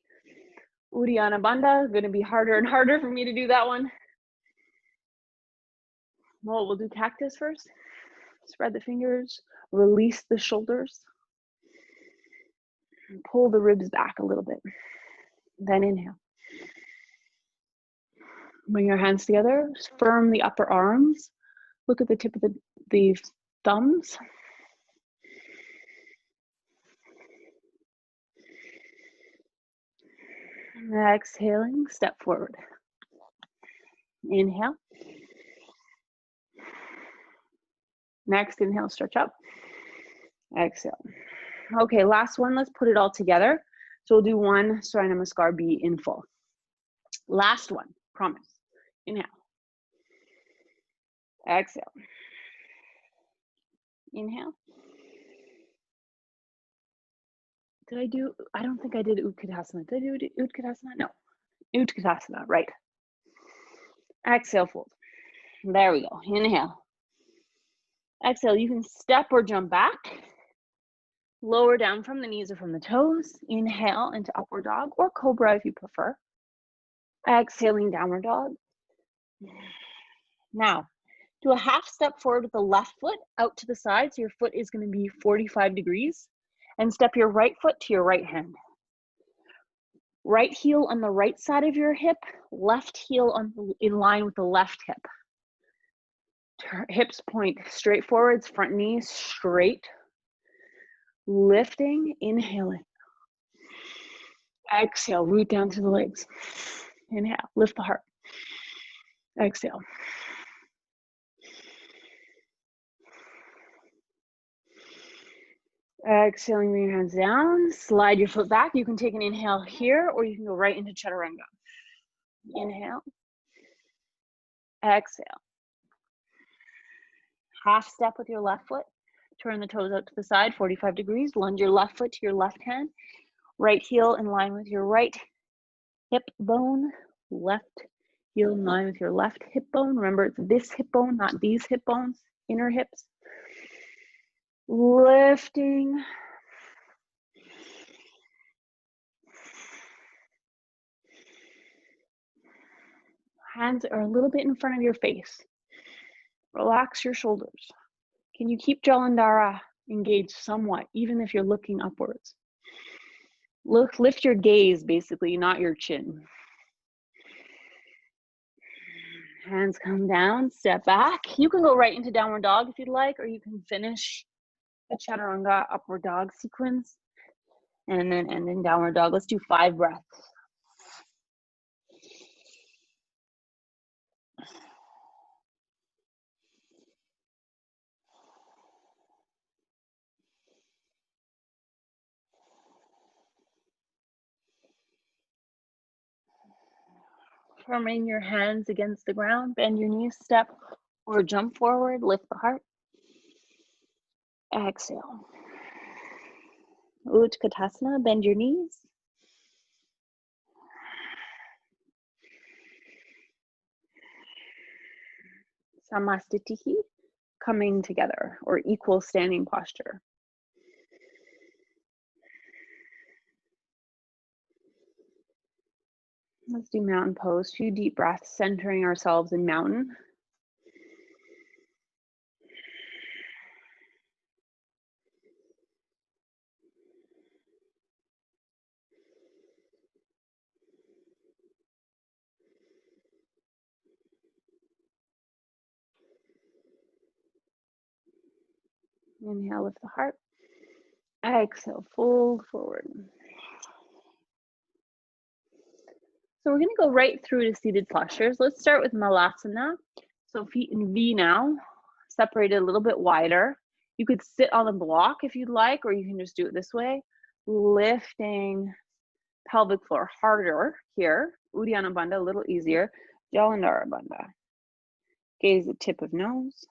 Uddiyana Bandha, going to be harder and harder for me to do that one. Well, we'll do cactus first. Spread the fingers, release the shoulders. And pull the ribs back a little bit. Then inhale. Bring your hands together, firm the upper arms. Look at the tip of the thumbs. Exhaling, step forward. Inhale. Next, inhale, stretch up. Exhale. Okay, last one, let's put it all together. So we'll do one Surya Namaskar B in full. Last one, promise. Inhale. Exhale. Inhale. I don't think I did Utkatasana. Did I do Utkatasana? No. Utkatasana, right. Exhale, fold. There we go. Inhale. Exhale, you can step or jump back. Lower down from the knees or from the toes. Inhale into upward dog or cobra if you prefer. Exhaling, downward dog. Now, do a half step forward with the left foot out to the side. So your foot is going to be 45 degrees. And step your right foot to your right hand. Right heel on the right side of your hip, left heel in line with the left hip. Hips point straight forwards, front knees straight. Lifting, inhaling. Exhale, root down to the legs. Inhale, lift the heart. Exhale. Exhaling, bring your hands down. Slide your foot back. You can take an inhale here, or you can go right into Chaturanga. Inhale. Exhale. Half step with your left foot. Turn the toes out to the side, 45 degrees. Lunge your left foot to your left hand. Right heel in line with your right hip bone. Left heel in line with your left hip bone. Remember, it's this hip bone, not these hip bones, inner hips. Lifting. Hands are a little bit in front of your face. Relax your shoulders. Can you keep Jalandhara engaged somewhat, even if you're looking upwards? Lift your gaze, basically, not your chin. Hands come down, step back. You can go right into downward dog if you'd like, or you can finish the Chaturanga upward dog sequence and then end in downward dog. Let's do 5 breaths. Firming your hands against the ground, bend your knees, step or jump forward, lift the heart. Exhale. Utkatasana, bend your knees. Samastitihi, coming together, or equal standing posture. Let's do mountain pose. Few deep breaths, centering ourselves in mountain. Inhale, lift the heart. Exhale, fold forward. So we're going to go right through to seated postures. Let's start with Malasana. So feet in V now, separated a little bit wider. You could sit on a block if you'd like, or you can just do it this way. Lifting pelvic floor harder here. Uddiyana Bandha, a little easier. Jalandhara Bandha. Gaze the tip of nose.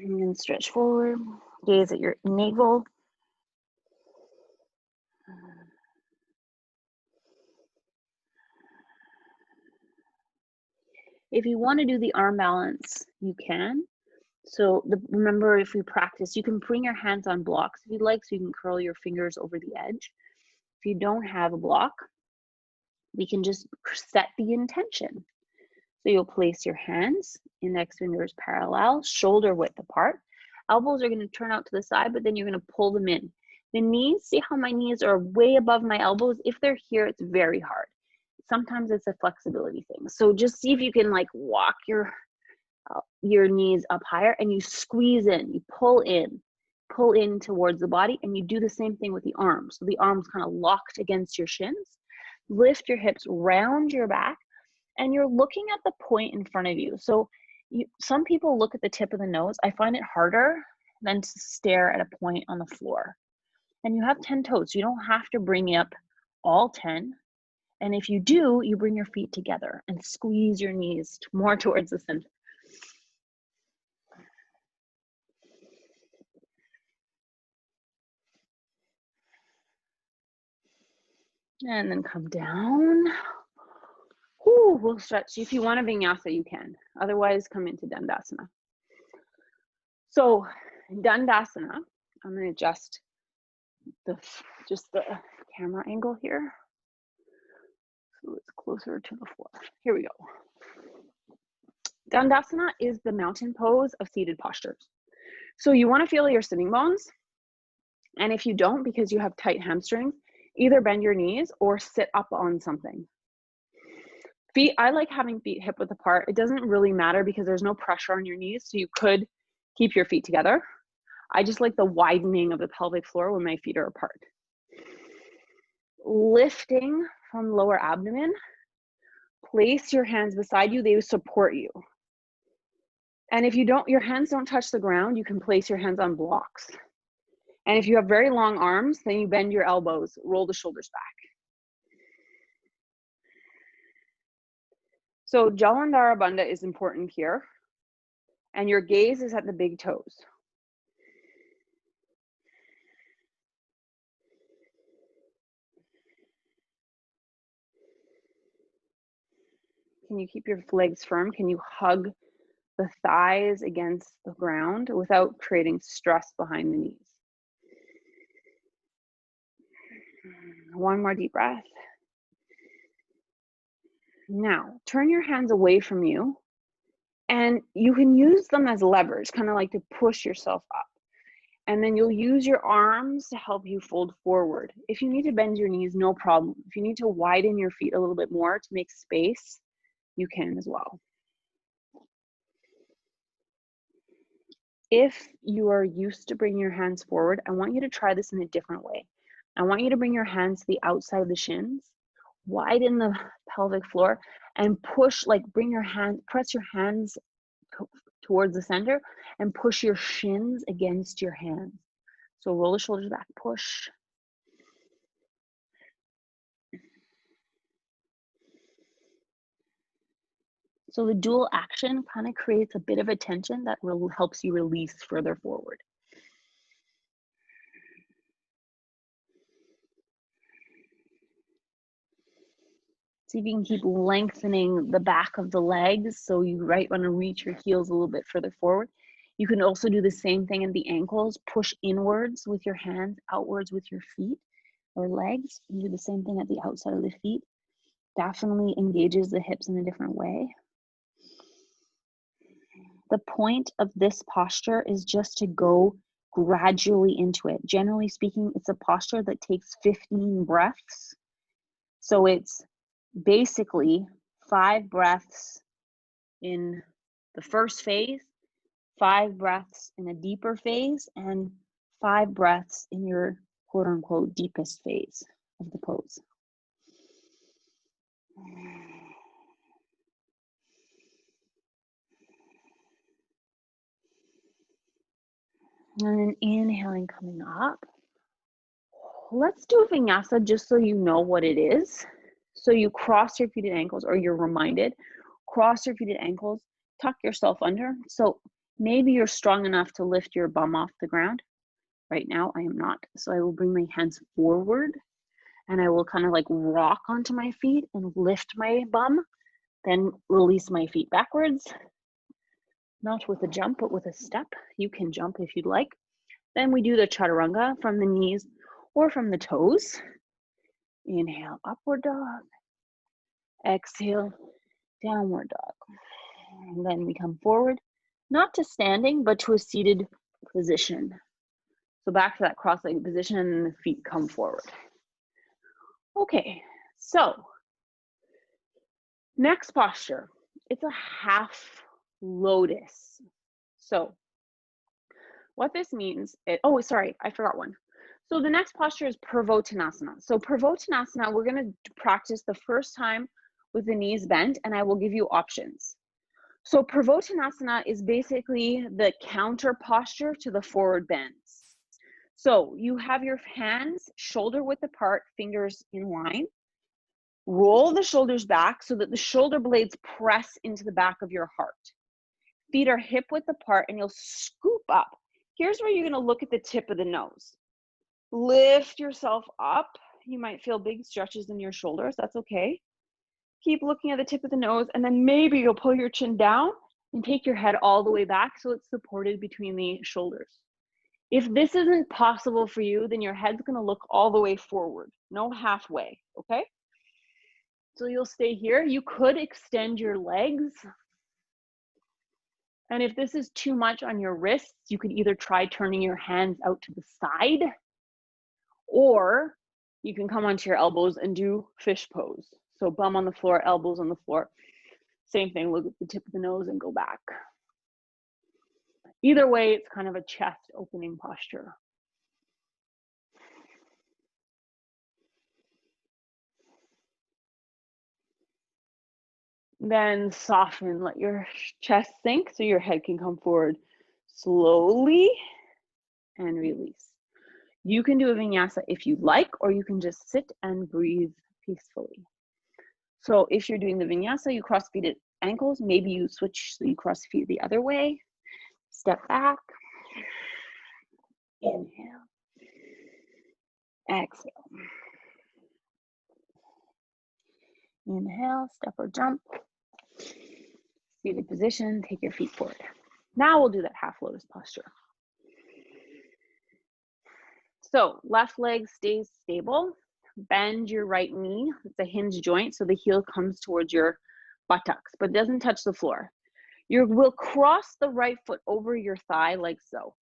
And then stretch forward. Gaze at your navel. If you want to do the arm balance, you can. So remember, if we practice, you can bring your hands on blocks if you'd like, so you can curl your fingers over the edge. If you don't have a block, we can just set the intention. So you'll place your hands, index fingers parallel, shoulder width apart. Elbows are going to turn out to the side, but then you're going to pull them in. The knees, see how my knees are way above my elbows? If they're here, it's very hard. Sometimes it's a flexibility thing. So just see if you can like walk your knees up higher and you squeeze in, you pull in towards the body, and you do the same thing with the arms. So the arms kind of locked against your shins. Lift your hips round your back, and you're looking at the point in front of you. So some people look at the tip of the nose. I find it harder than to stare at a point on the floor. And you have 10 toes. So you don't have to bring up all 10. And if you do, you bring your feet together and squeeze your knees more towards the center. And then come down. Ooh, we'll stretch. If you want a vinyasa, you can. Otherwise, come into Dandasana. So Dandasana, I'm going to adjust the camera angle here, so it's closer to the floor. Here we go. Dandasana is the mountain pose of seated postures. So you want to feel your sitting bones, and if you don't, because you have tight hamstrings, either bend your knees or sit up on something. Feet, I like having feet hip width apart. It doesn't really matter because there's no pressure on your knees, so you could keep your feet together. I just like the widening of the pelvic floor when my feet are apart. Lifting from lower abdomen, place your hands beside you, they support you. And if your hands don't touch the ground, you can place your hands on blocks. And if you have very long arms, then you bend your elbows, roll the shoulders back. So Jalandhara Bandha is important here. And your gaze is at the big toes. Can you keep your legs firm? Can you hug the thighs against the ground without creating stress behind the knees? One more deep breath. Now, turn your hands away from you, and you can use them as levers, kind of like to push yourself up. And then you'll use your arms to help you fold forward. If you need to bend your knees, no problem. If you need to widen your feet a little bit more to make space, you can as well. If you are used to bringing your hands forward, I want you to try this in a different way. I want you to bring your hands to the outside of the shins, widen the pelvic floor, and push, like press your hands towards the center and push your shins against your hands. So roll the shoulders back, push. So the dual action kind of creates a bit of a tension that helps you release further forward. See if you can keep lengthening the back of the legs, so you want to reach your heels a little bit further forward. You can also do the same thing in the ankles. Push inwards with your hands, outwards with your feet or legs. And do the same thing at the outside of the feet. Definitely engages the hips in a different way. The point of this posture is just to go gradually into it. Generally speaking, it's a posture that takes 15 breaths. So it's basically 5 breaths in the first phase, 5 breaths in a deeper phase, and 5 breaths in your quote unquote deepest phase of the pose. And then inhaling, coming up. Let's do a vinyasa just so you know what it is. So you cross your feet and ankles, or you're reminded, cross your feet and ankles, tuck yourself under. So maybe you're strong enough to lift your bum off the ground. Right now, I am not. So I will bring my hands forward and I will kind of like rock onto my feet and lift my bum, then release my feet backwards. Not with a jump, but with a step. You can jump if you'd like. Then we do the chaturanga from the knees or from the toes. Inhale, upward dog. Exhale, downward dog. And then we come forward, not to standing, but to a seated position. So back to that cross-legged position, and the feet come forward. Okay, so next posture, it's a half lotus. So what this means, oh, sorry, I forgot one. So the next posture is Purvottanasana. So Purvottanasana, we're gonna practice the first time with the knees bent, and I will give you options. So Purvottanasana is basically the counter posture to the forward bends. So you have your hands shoulder width apart, fingers in line. Roll the shoulders back so that the shoulder blades press into the back of your heart. Feet are hip width apart, and you'll scoop up. Here's where you're gonna look at the tip of the nose. Lift yourself up. You might feel big stretches in your shoulders. That's okay. Keep looking at the tip of the nose, and then maybe you'll pull your chin down and take your head all the way back so it's supported between the shoulders. If this isn't possible for you, then your head's gonna look all the way forward, no halfway, okay? So you'll stay here. You could extend your legs. And if this is too much on your wrists, you could either try turning your hands out to the side, or you can come onto your elbows and do fish pose. So bum on the floor, elbows on the floor. Same thing, look at the tip of the nose and go back. Either way, it's kind of a chest opening posture. Then soften, let your chest sink so your head can come forward slowly and release. You can do a vinyasa if you like, or you can just sit and breathe peacefully. So if you're doing the vinyasa, you cross feet at ankles, maybe you switch so you cross feet the other way. Step back, inhale, exhale. Inhale, step or jump. Seated position, take your feet forward. Now we'll do that half lotus posture. So left leg stays stable. Bend your right knee. It's a hinge joint, so the heel comes towards your buttocks, but doesn't touch the floor. You will cross the right foot over your thigh like so.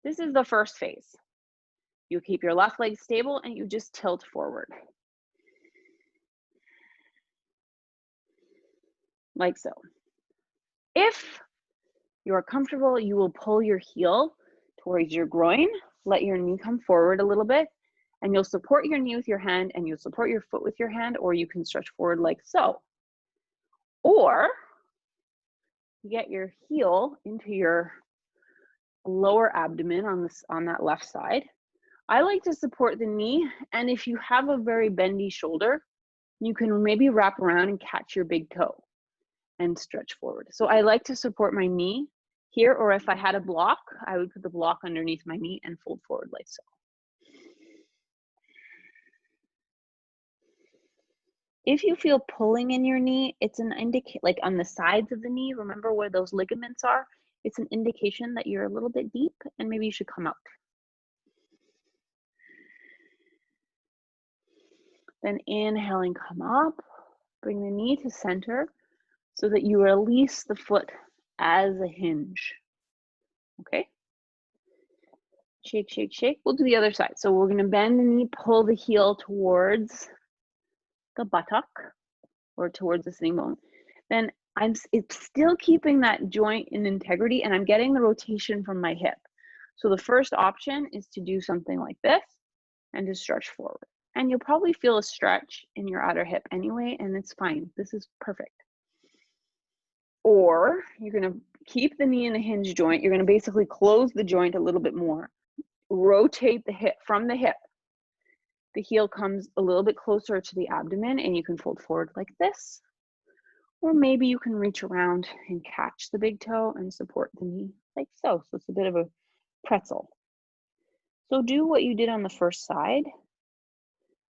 This is the first phase. You keep your left leg stable and you just tilt forward. Like so. If you're comfortable, you will pull your heel towards your groin, let your knee come forward a little bit, and you'll support your knee with your hand and you'll support your foot with your hand, or you can stretch forward like so. Or you get your heel into your lower abdomen on that left side. I like to support the knee, and if you have a very bendy shoulder, you can maybe wrap around and catch your big toe and stretch forward. So I like to support my knee here, or if I had a block, I would put the block underneath my knee and fold forward like so. If you feel pulling in your knee, it's an indication, like on the sides of the knee, remember where those ligaments are? It's an indication that you're a little bit deep and maybe you should come out. Then inhaling, come up, bring the knee to center so that you release the foot as a hinge. Okay? Shake, shake, shake. We'll do the other side. So we're going to bend the knee, pull the heel towards the buttock. or towards the sitting bone, then it's still keeping that joint in integrity and I'm getting the rotation from my hip. So the first option is to do something like this and to stretch forward. And you'll probably feel a stretch in your outer hip anyway, and it's fine. This is perfect. Or you're gonna keep the knee in a hinge joint. You're gonna basically close the joint a little bit more. Rotate the hip from the hip. The heel comes a little bit closer to the abdomen and you can fold forward like this. Or maybe you can reach around and catch the big toe and support the knee like so. So it's a bit of a pretzel. So do what you did on the first side.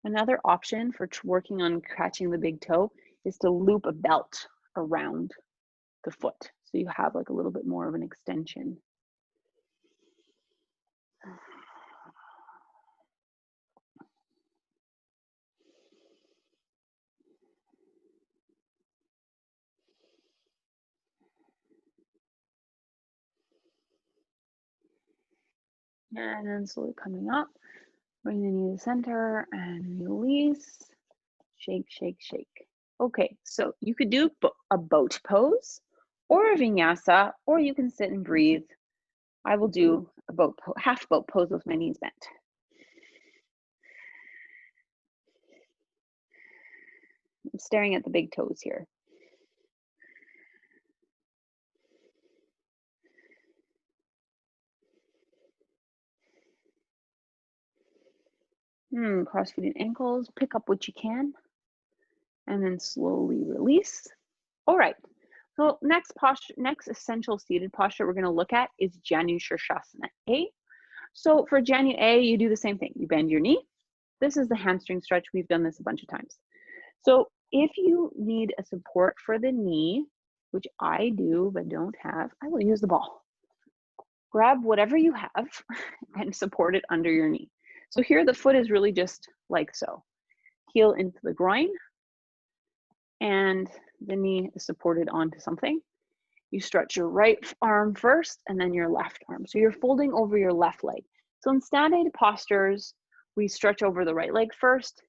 Another option for working on catching the big toe is to loop a belt around the foot. So you have like a little bit more of an extension. And then slowly coming up, bring the knee to the center and release. Shake, shake, shake. Okay, so you could do a boat pose or a vinyasa, or you can sit and breathe. I will do a half boat pose with my knees bent. I'm staring at the big toes here. Cross-feeding ankles, pick up what you can, and then slowly release. All right, so next essential seated posture we're gonna look at is Janu Shirshasana A. So for Janu A, you do the same thing. You bend your knee. This is the hamstring stretch. We've done this a bunch of times. So if you need a support for the knee, which I do but don't have, I will use the ball. Grab whatever you have and support it under your knee. So here the foot is really just like so. Heel into the groin and the knee is supported onto something. You stretch your right arm first and then your left arm. So you're folding over your left leg. So in standing postures, we stretch over the right leg first,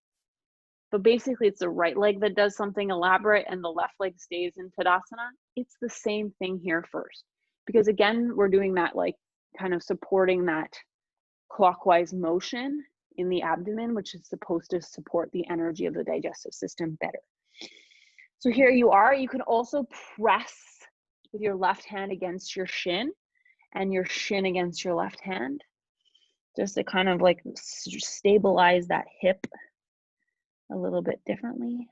but basically it's the right leg that does something elaborate and the left leg stays in Tadasana. It's the same thing here first, because again, we're doing that like kind of supporting that clockwise motion in the abdomen, which is supposed to support the energy of the digestive system better. So here you are. You can also press with your left hand against your shin and your shin against your left hand, just to kind of like stabilize that hip a little bit differently.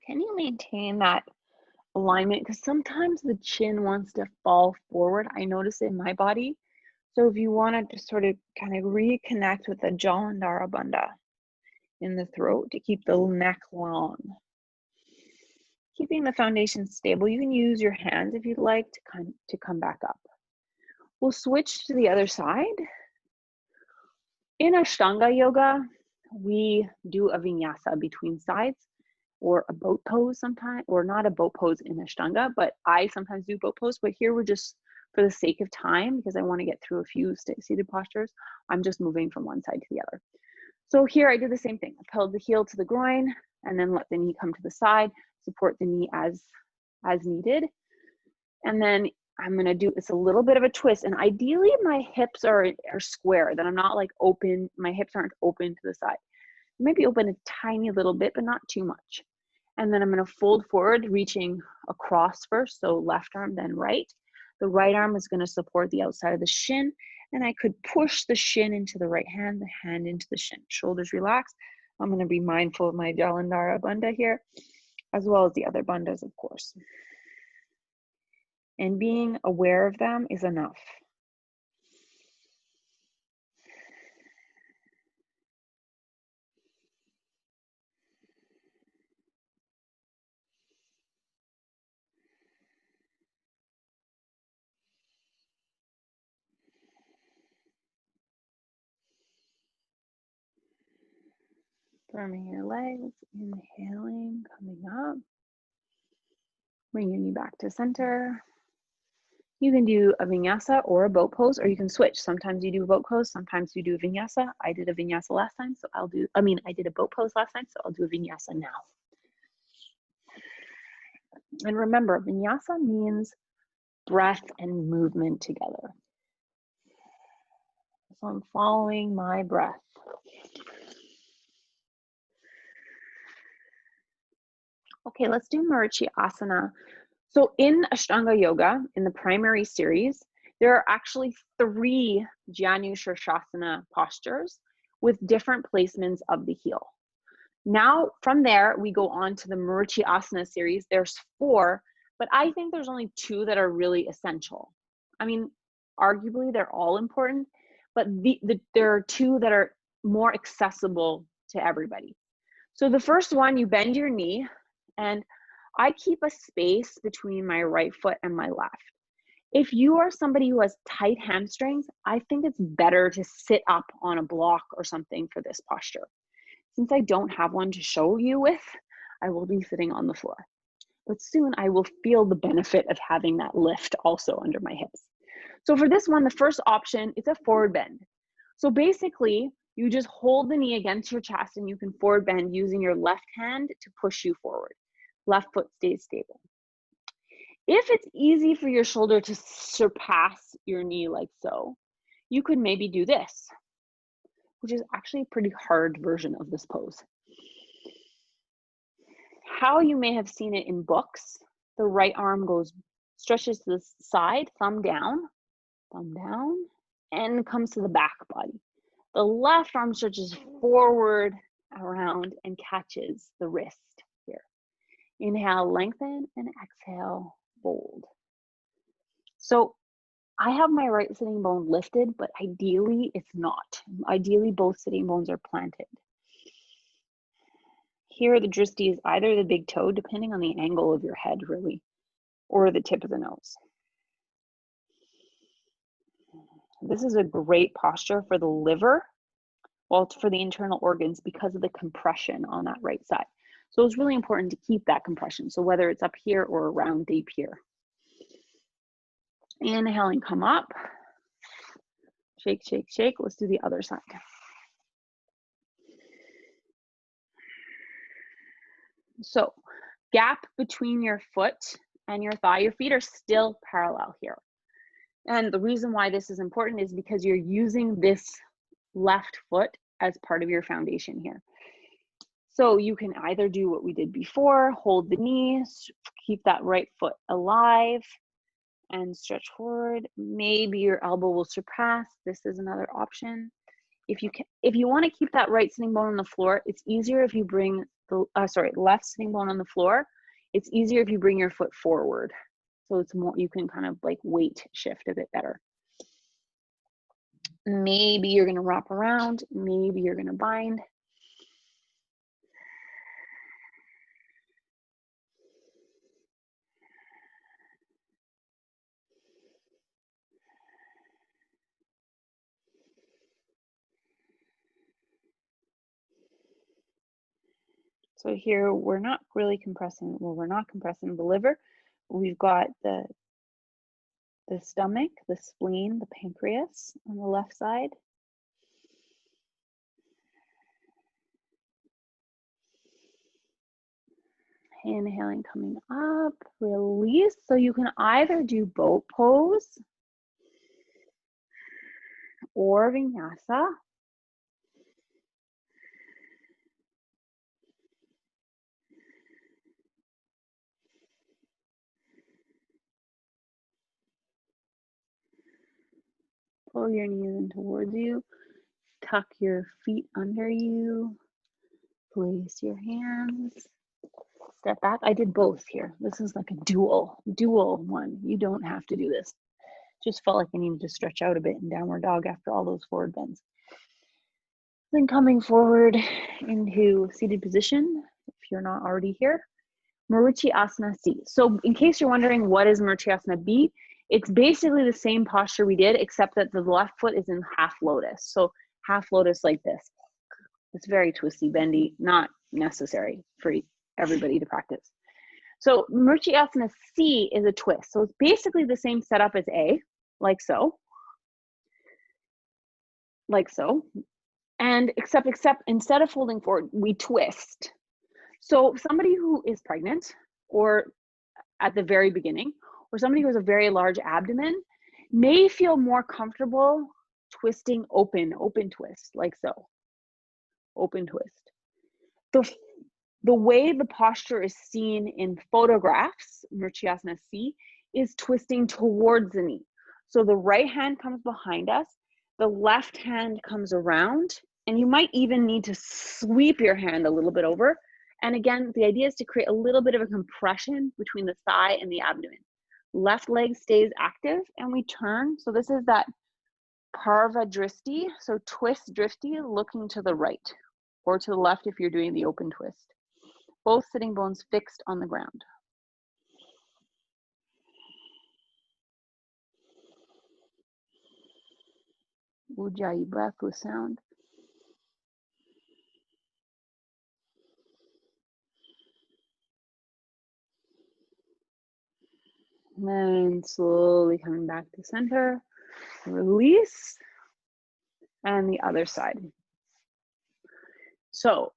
Can you maintain that alignment? Because sometimes the chin wants to fall forward. I notice it in my body. So if you want to sort of kind of reconnect with the Jalandhara Bandha in the throat to keep the neck long. Keeping the foundation stable, you can use your hands if you'd like to come back up. We'll switch to the other side. In Ashtanga yoga, we do a vinyasa between sides or a boat pose sometimes, or not a boat pose in Ashtanga, but I sometimes do boat pose. But here we're just, for the sake of time, because I want to get through a few seated postures, I'm just moving from one side to the other. So here I do the same thing. I held the heel to the groin and then let the knee come to the side, support the knee as needed. And then I'm gonna do, it's a little bit of a twist. And ideally my hips are square, that I'm not like open, my hips aren't open to the side. Maybe open a tiny little bit, but not too much. And then I'm gonna fold forward, reaching across first, so left arm, then right. The right arm is gonna support the outside of the shin, and I could push the shin into the right hand, the hand into the shin. Shoulders relaxed. I'm gonna be mindful of my Jalandhara Bandha here, as well as the other bandhas, of course. And being aware of them is enough. Firming your legs, inhaling, coming up. Bring your knee back to center. You can do a vinyasa or a boat pose, or you can switch. Sometimes you do a boat pose, sometimes you do a vinyasa. I did a vinyasa last time, so I did a boat pose last time, so I'll do a vinyasa now. And remember, vinyasa means breath and movement together. So I'm following my breath. Okay, let's do Marichi Asana. So in Ashtanga Yoga, in the primary series, there are actually 3 Janu Shirshasana postures with different placements of the heel. Now, from there, we go on to the Marichi Asana series. There's 4, but I think there's only 2 that are really essential. I mean, arguably, they're all important, but there are 2 that are more accessible to everybody. So the first one, you bend your knee, and I keep a space between my right foot and my left. If you are somebody who has tight hamstrings, I think it's better to sit up on a block or something for this posture. Since I don't have one to show you with, I will be sitting on the floor. But soon I will feel the benefit of having that lift also under my hips. So for this one, the first option, it's a forward bend. So basically, you just hold the knee against your chest and you can forward bend using your left hand to push you forward. Left foot stays stable. If it's easy for your shoulder to surpass your knee like so, you could maybe do this, which is actually a pretty hard version of this pose. How you may have seen it in books, the right arm stretches to the side, thumb down, and comes to the back body. The left arm stretches forward, around, and catches the wrist here. Inhale, lengthen, and exhale, fold. So I have my right sitting bone lifted, but ideally it's not. Ideally, both sitting bones are planted. Here, the dristi is either the big toe, depending on the angle of your head, really, or the tip of the nose. This is a great posture for the liver, well, it's for the internal organs because of the compression on that right side. So it's really important to keep that compression. So whether it's up here or around deep here. Inhaling, come up. Shake, shake, shake. Let's do the other side. So gap between your foot and your thigh, your feet are still parallel here. And the reason why this is important is because you're using this left foot as part of your foundation here. So you can either do what we did before, hold the knees, keep that right foot alive and stretch forward. Maybe your elbow will surpass. This is another option. If you want to keep that right sitting bone on the floor, it's easier if you bring the left sitting bone on the floor. It's easier if you bring your foot forward. So it's more, you can kind of like weight shift a bit better. Maybe you're going to wrap around, maybe you're going to bind. So here we're not really compressing, well, we're not compressing the liver. We've got the stomach, the spleen, the pancreas on the left side. Inhaling, coming up, release. So you can either do boat pose or vinyasa. Pull your knees in towards you. Tuck your feet under you. Place your hands. Step back. I did both here. This is like a dual one. You don't have to do this. Just felt like I needed to stretch out a bit in downward dog after all those forward bends. Then coming forward into seated position, if you're not already here. Marichi Asana C. So in case you're wondering what is Marichi Asana B, it's basically the same posture we did, except that the left foot is in half lotus. So half lotus like this. It's very twisty, bendy, not necessary for everybody to practice. So Murchiyasana C is a twist. So it's basically the same setup as A, like so. Like so. And except instead of folding forward, we twist. So somebody who is pregnant or at the very beginning, or somebody who has a very large abdomen may feel more comfortable twisting open twist, like so. Open twist. The way the posture is seen in photographs, Murchiyasana C, is twisting towards the knee. So the right hand comes behind us, the left hand comes around, and you might even need to sweep your hand a little bit over. And again, the idea is to create a little bit of a compression between the thigh and the abdomen. Left leg stays active and we turn. So this is that Parva Dristi. So twist Drifty, looking to the right or to the left if you're doing the open twist. Both sitting bones fixed on the ground. Ujjayi breath with sound. And then slowly coming back to center, release, and the other side. So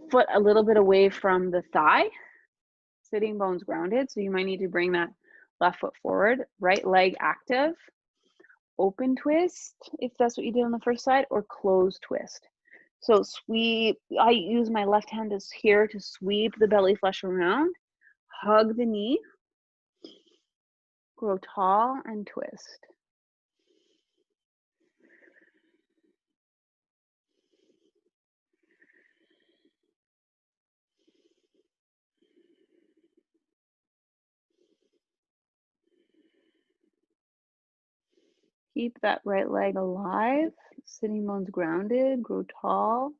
foot a little bit away from the thigh, sitting bones grounded. So you might need to bring that left foot forward, right leg active, open twist, if that's what you did on the first side, or closed twist. So sweep, I use my left hand here to sweep the belly flesh around, hug the knee, grow tall and twist. Keep that right leg alive, sitting bones grounded, grow tall.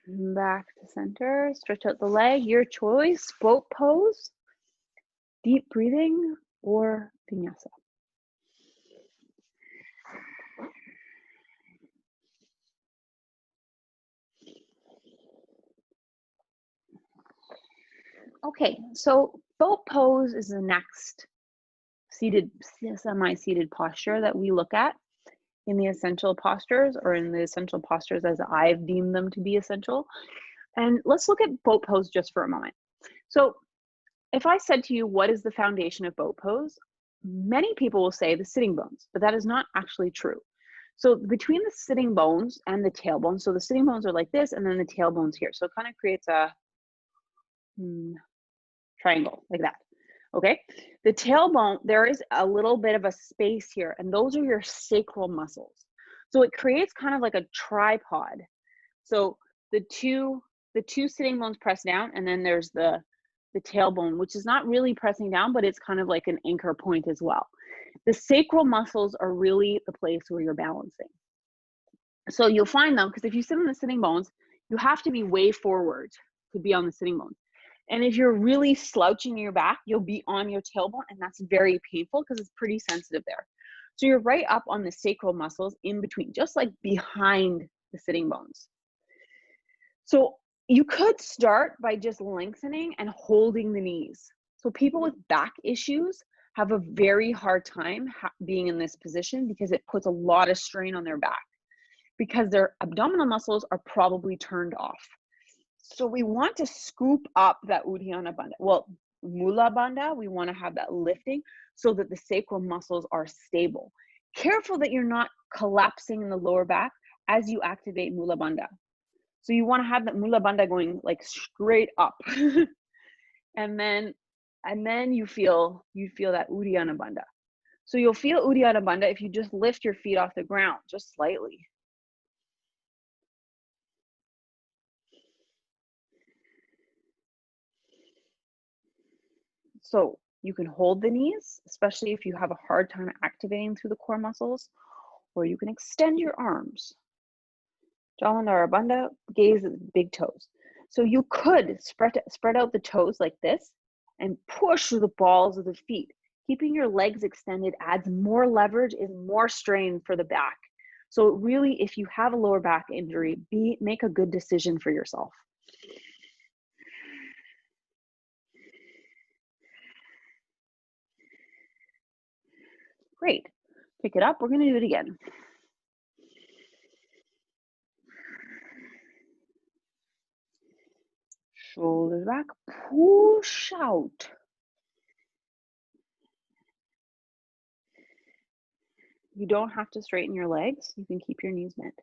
Back to center, stretch out the leg, your choice, boat pose, deep breathing, or vinyasa. Okay, so boat pose is the next semi-seated posture that we look at in the essential postures, or in the essential postures as I've deemed them to be essential. And let's look at boat pose just for a moment. So if I said to you, what is the foundation of boat pose? Many people will say the sitting bones, but that is not actually true. So between the sitting bones and the tailbone, so the sitting bones are like this, and then the tailbone's here. So it kind of creates a triangle like that. Okay, the tailbone, there is a little bit of a space here, and those are your sacral muscles. So it creates kind of like a tripod. So the two sitting bones press down, and then there's the tailbone, which is not really pressing down, but it's kind of like an anchor point as well. The sacral muscles are really the place where you're balancing. So you'll find them, because if you sit on the sitting bones, you have to be way forward to be on the sitting bones. And if you're really slouching your back, you'll be on your tailbone, and that's very painful because it's pretty sensitive there. So you're right up on the sacral muscles in between, just like behind the sitting bones. So you could start by just lengthening and holding the knees. So people with back issues have a very hard time being in this position because it puts a lot of strain on their back because their abdominal muscles are probably turned off. So we want to scoop up that Uddiyana Bandha. Well, Mula Bandha, we want to have that lifting so that the sacral muscles are stable. Careful that you're not collapsing in the lower back as you activate Mula Bandha. So you want to have that Mula Bandha going like straight up. and then you feel that Uddiyana Bandha. So you'll feel Uddiyana Bandha if you just lift your feet off the ground, just slightly. So you can hold the knees, especially if you have a hard time activating through the core muscles, or you can extend your arms. Jalandhara Bandha, gaze at the big toes. So you could spread out the toes like this and push the balls of the feet. Keeping your legs extended adds more leverage, is more strain for the back. So really, if you have a lower back injury, make a good decision for yourself. Great. Pick it up. We're going to do it again. Shoulders back, push out. You don't have to straighten your legs. You can keep your knees bent.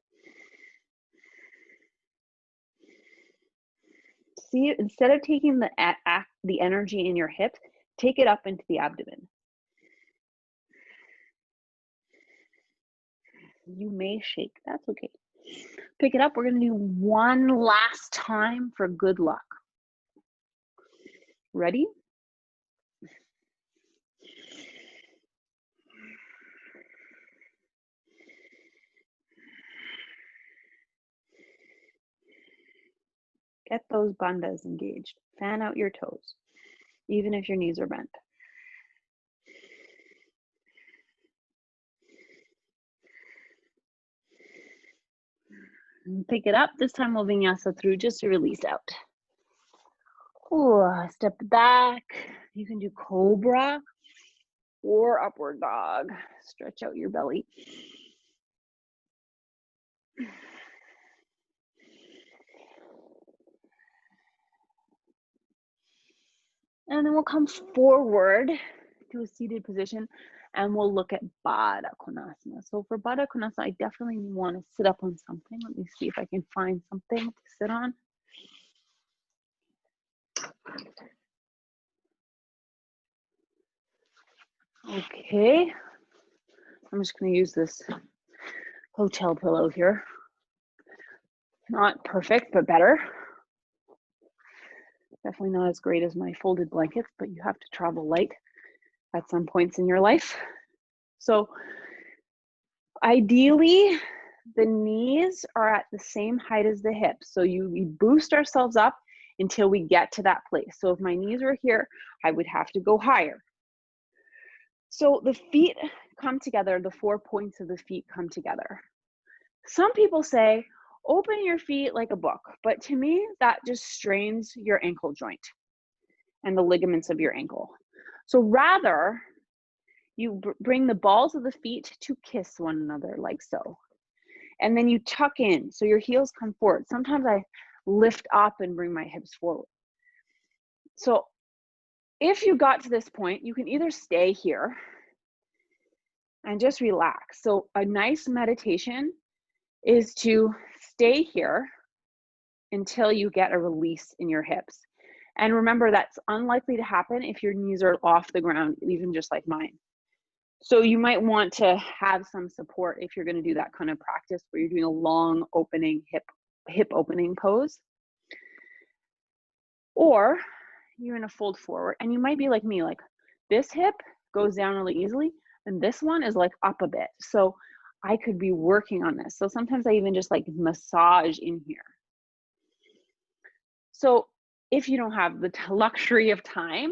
See, instead of taking the energy in your hips, take it up into the abdomen. You may shake, that's okay. Pick it up. We're going to do one last time for good luck. Ready? Get those bandhas engaged. Fan out your toes, even if your knees are bent. And pick it up. This time we'll vinyasa through just to release out. Ooh, step back. You can do cobra or upward dog. Stretch out your belly. And then we'll come forward to a seated position and we'll look at Baddha Konasana. So for Baddha Konasana, I definitely want to sit up on something. Let me see if I can find something to sit on. Okay, I'm just going to use this hotel pillow here. Not perfect, but better. Definitely not as great as my folded blankets, but you have to travel light at some points in your life. So ideally, the knees are at the same height as the hips. So we boost ourselves up until we get to that place. So if my knees were here, I would have to go higher. So the feet come together, the 4 points of the feet come together. Some people say, open your feet like a book, but to me, that just strains your ankle joint and the ligaments of your ankle. So rather, you bring the balls of the feet to kiss one another like so. And then you tuck in, so your heels come forward. Sometimes I lift up and bring my hips forward. So if you got to this point, you can either stay here and just relax. So a nice meditation is to stay here until you get a release in your hips. And remember, that's unlikely to happen if your knees are off the ground, even just like mine. So you might want to have some support if you're going to do that kind of practice where you're doing a long opening hip opening pose. Or you're going to fold forward and you might be like me, like this hip goes down really easily and this one is like up a bit. So I could be working on this. So sometimes I even just like massage in here. So if you don't have the luxury of time,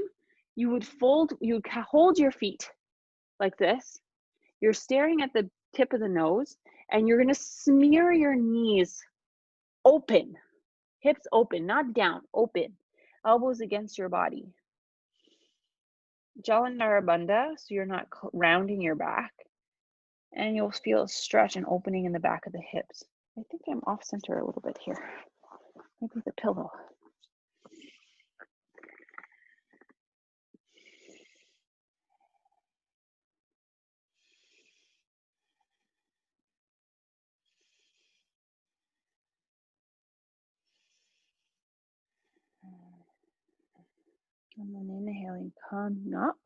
you would hold your feet like this. You're staring at the tip of the nose and you're going to smear your knees open, hips open, not down, open, elbows against your body. Jalandhara Bandha, so you're not rounding your back. And you'll feel a stretch and opening in the back of the hips. I think I'm off center a little bit here. Maybe the pillow. And then inhaling, come up.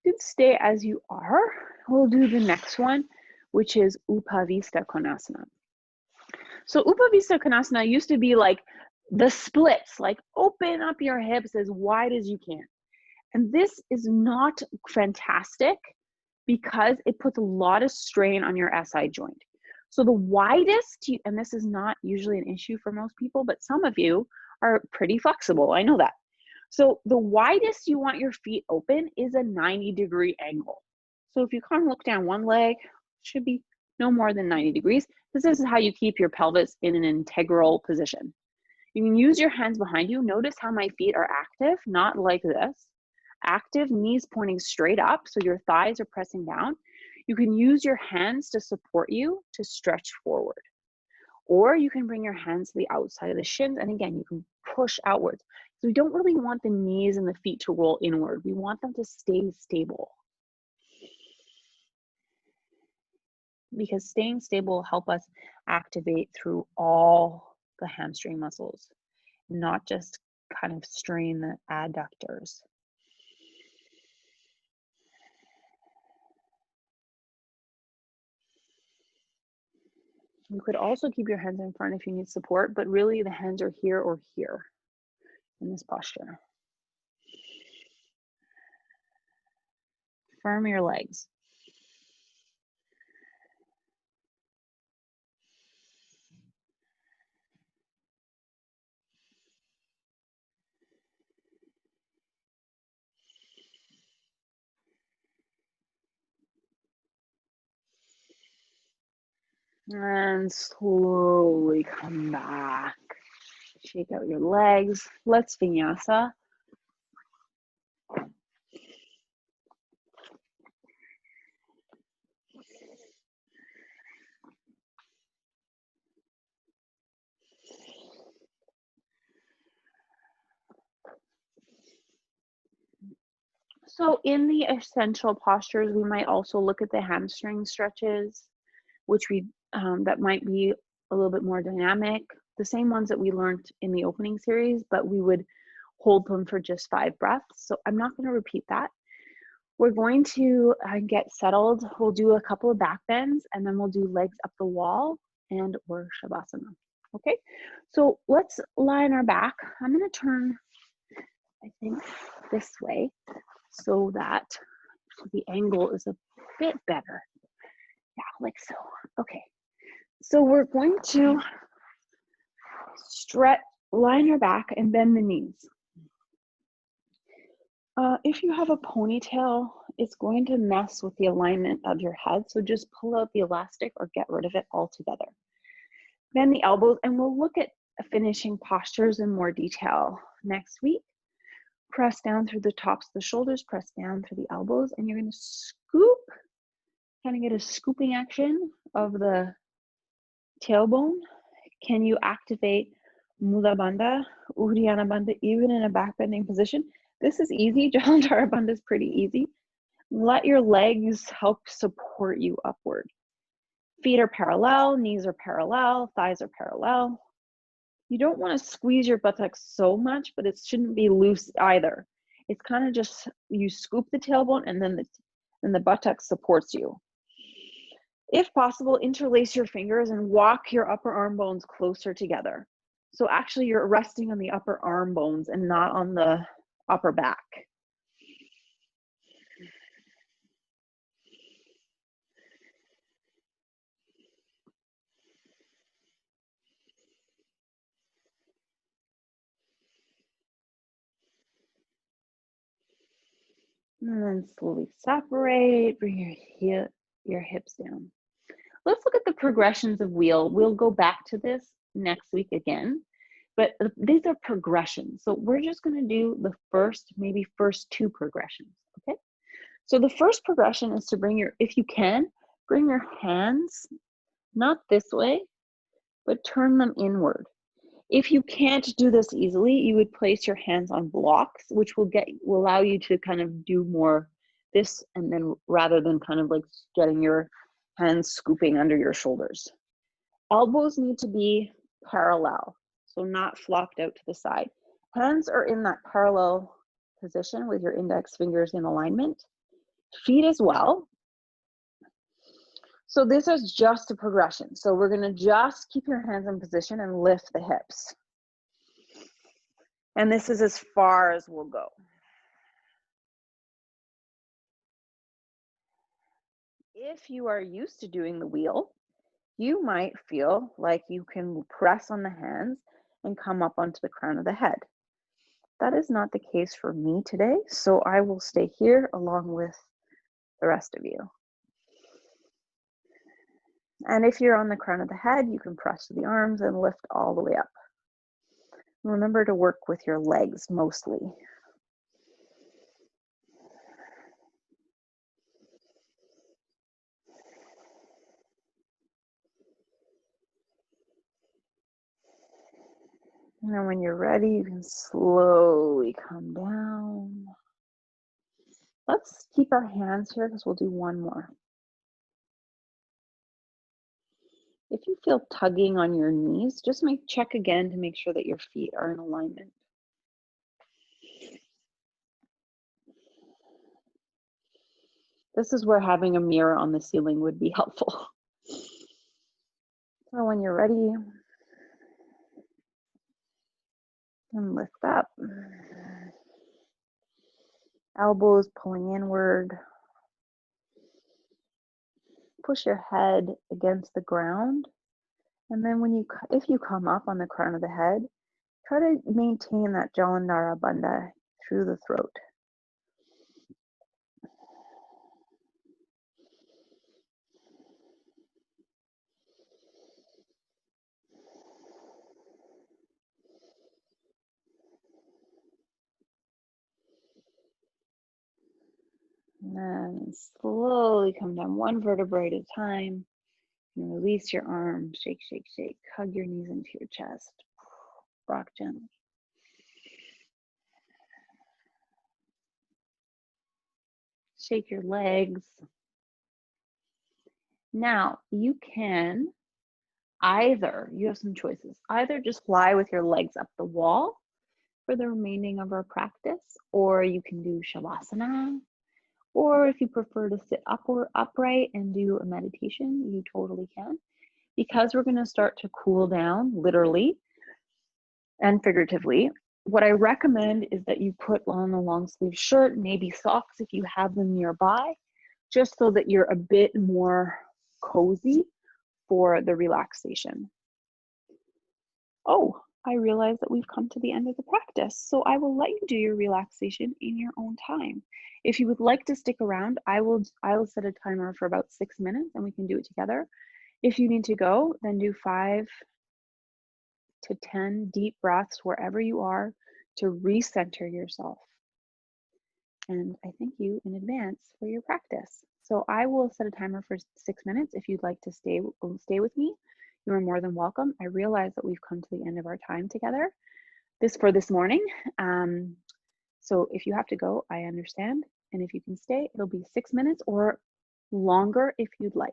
You can stay as you are. We'll do the next one, which is Upavista Konasana. So Upavista Konasana used to be like the splits, like open up your hips as wide as you can. And this is not fantastic because it puts a lot of strain on your SI joint. So the widest, and this is not usually an issue for most people, but some of you are pretty flexible, I know that. So the widest you want your feet open is a 90-degree angle. So if you kind of look down one leg, should be no more than 90 degrees. This is how you keep your pelvis in an integral position. You can use your hands behind you. Notice how my feet are active, not like this. Active, knees pointing straight up, so your thighs are pressing down. You can use your hands to support you to stretch forward. Or you can bring your hands to the outside of the shins, and again, you can push outwards. So we don't really want the knees and the feet to roll inward. We want them to stay stable. Because staying stable will help us activate through all the hamstring muscles, not just kind of strain the adductors. You could also keep your hands in front if you need support, but really the hands are here or here in this posture. Firm your legs. And slowly come back. Shake out your legs. Let's vinyasa. So in the essential postures, we might also look at the hamstring stretches, which that might be a little bit more dynamic. The same ones that we learned in the opening series, but we would hold them for just 5 breaths. So I'm not going to repeat that. We're going to get settled. We'll do a couple of back bends, and then we'll do legs up the wall and or Shavasana. Okay, so let's lie on our back. I'm going to turn, I think, this way so that the angle is a bit better. Yeah, like so. Okay, so we're going to stretch, lie on your back and bend the knees. If you have a ponytail, it's going to mess with the alignment of your head, so just pull out the elastic or get rid of it altogether. Bend the elbows, and we'll look at finishing postures in more detail next week. Press down through the tops of the shoulders, press down through the elbows, and you're going to scoop, kind of get a scooping action of the tailbone. Can you activate Mula Bandha, Uddiyana Bandha, even in a back bending position? This is easy. Jalandhara Bandha is pretty easy. Let your legs help support you upward. Feet are parallel, knees are parallel, thighs are parallel. You don't want to squeeze your buttocks so much, but it shouldn't be loose either. It's kind of just, you scoop the tailbone and then the buttock supports you. If possible, interlace your fingers and walk your upper arm bones closer together. So actually you're resting on the upper arm bones and not on the upper back. And then slowly separate, bring your hips down. Let's look at the progressions of wheel. We'll go back to this next week again, but these are progressions. So we're just going to do the first 2 progressions, okay? So the first progression is to if you can, bring your hands, not this way, but turn them inward. If you can't do this easily, you would place your hands on blocks, which will allow you to kind of do more this, and then rather than kind of like getting your hands scooping under your shoulders. Elbows need to be parallel, so not flopped out to the side. Hands are in that parallel position with your index fingers in alignment. Feet as well. So this is just a progression. So we're going to just keep your hands in position and lift the hips. And this is as far as we'll go. If you are used to doing the wheel, you might feel like you can press on the hands and come up onto the crown of the head. That is not the case for me today, so I will stay here along with the rest of you. And if you're on the crown of the head, you can press the arms and lift all the way up. Remember to work with your legs mostly. And then when you're ready, you can slowly come down. Let's keep our hands here because we'll do one more. If you feel tugging on your knees, just check again to make sure that your feet are in alignment. This is where having a mirror on the ceiling would be helpful. So when you're ready, and lift up. Elbows pulling inward. Push your head against the ground. And then if you come up on the crown of the head, try to maintain that Jalandhara Bandha through the throat. And then slowly come down one vertebrae at a time. And release your arms. Shake, shake, shake. Hug your knees into your chest. Rock gently. Shake your legs. Now, you have some choices. Either just fly with your legs up the wall for the remaining of our practice, or you can do Shavasana, or if you prefer to sit up or upright and do a meditation, you totally can. Because we're going to start to cool down, literally and figuratively, what I recommend is that you put on a long sleeve shirt, maybe socks if you have them nearby, just so that you're a bit more cozy for the relaxation. Oh, I realize that we've come to the end of the practice, so I will let you do your relaxation in your own time. If you would like to stick around, I will set a timer for about 6 minutes and we can do it together. If you need to go, then do 5 to 10 deep breaths wherever you are to recenter yourself. And I thank you in advance for your practice. So I will set a timer for 6 minutes. If you'd like to stay with me, you are more than welcome. I realize that we've come to the end of our time together this morning. So if you have to go, I understand. And if you can stay, it'll be 6 minutes or longer if you'd like.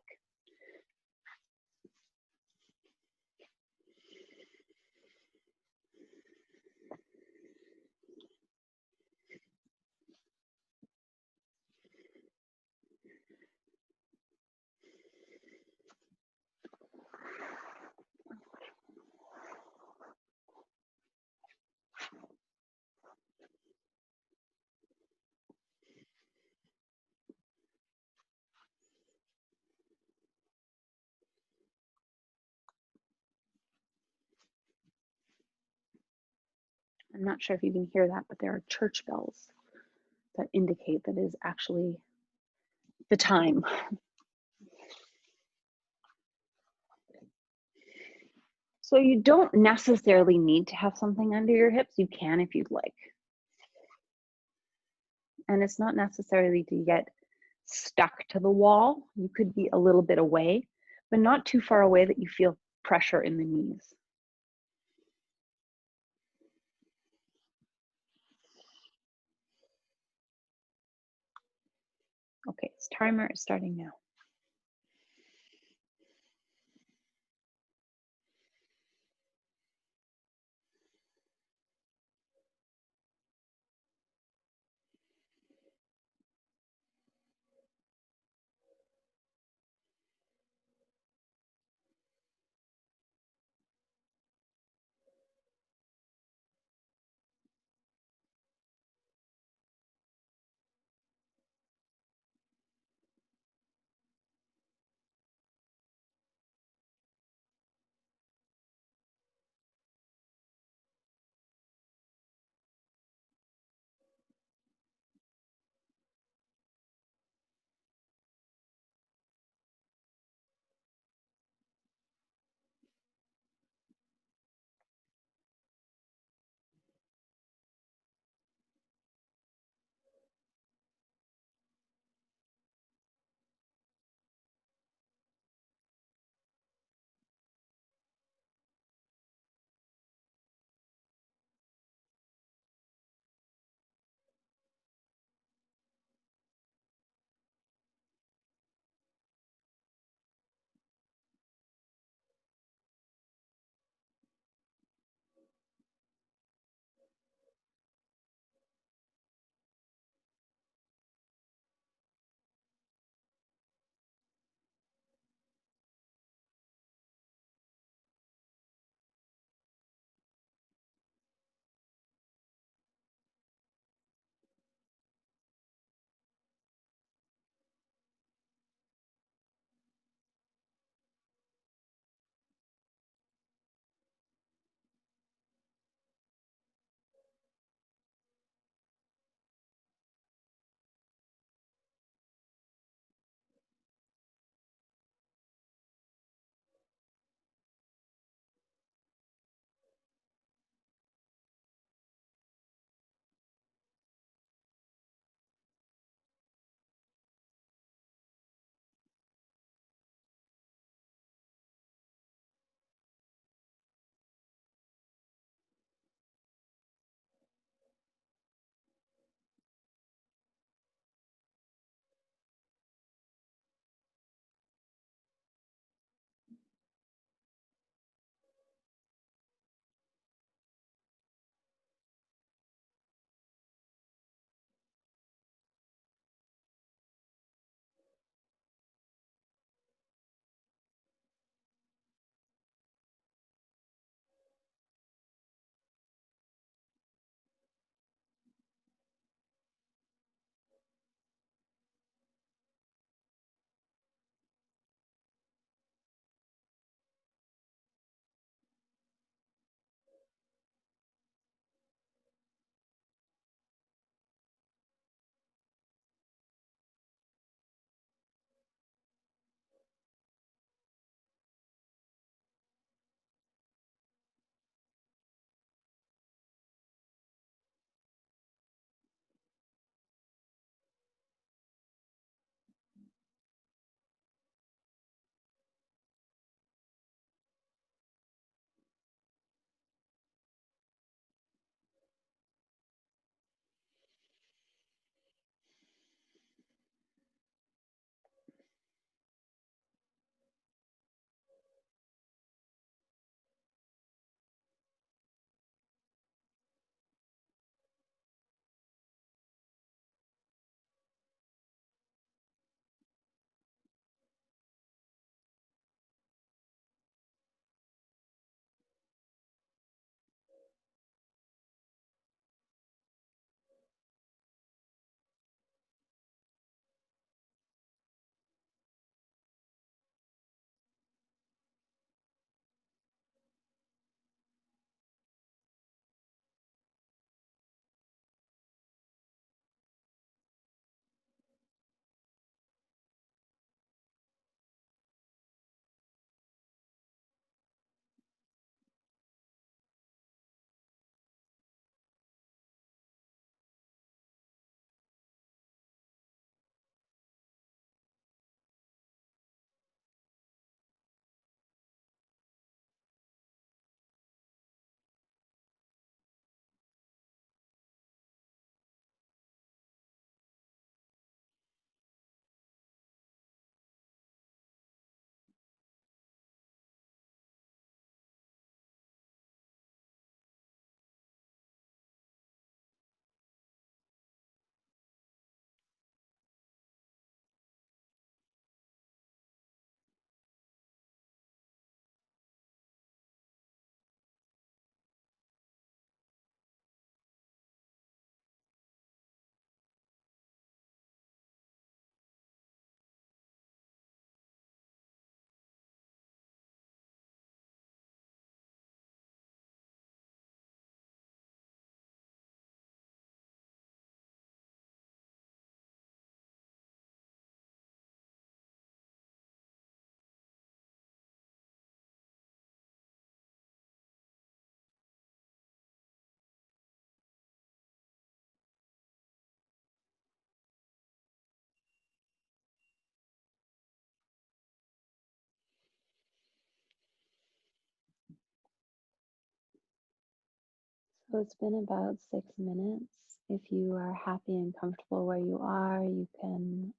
I'm not sure if you can hear that, but there are church bells that indicate that it is actually the time. So you don't necessarily need to have something under your hips. You can if you'd like. And it's not necessarily to get stuck to the wall. You could be a little bit away, but not too far away that you feel pressure in the knees. Okay, this timer is starting now. So it's been about 6 minutes. If you are happy and comfortable where you are, you can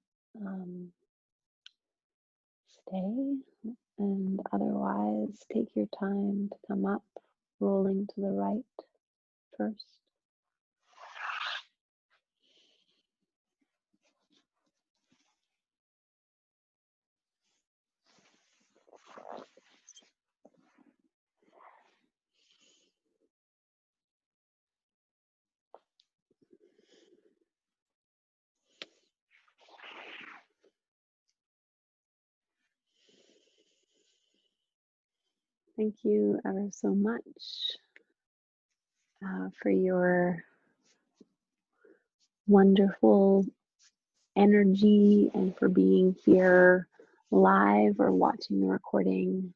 stay, and otherwise take your time to come up, rolling to the right first. Thank you ever so much for your wonderful energy and for being here live or watching the recording.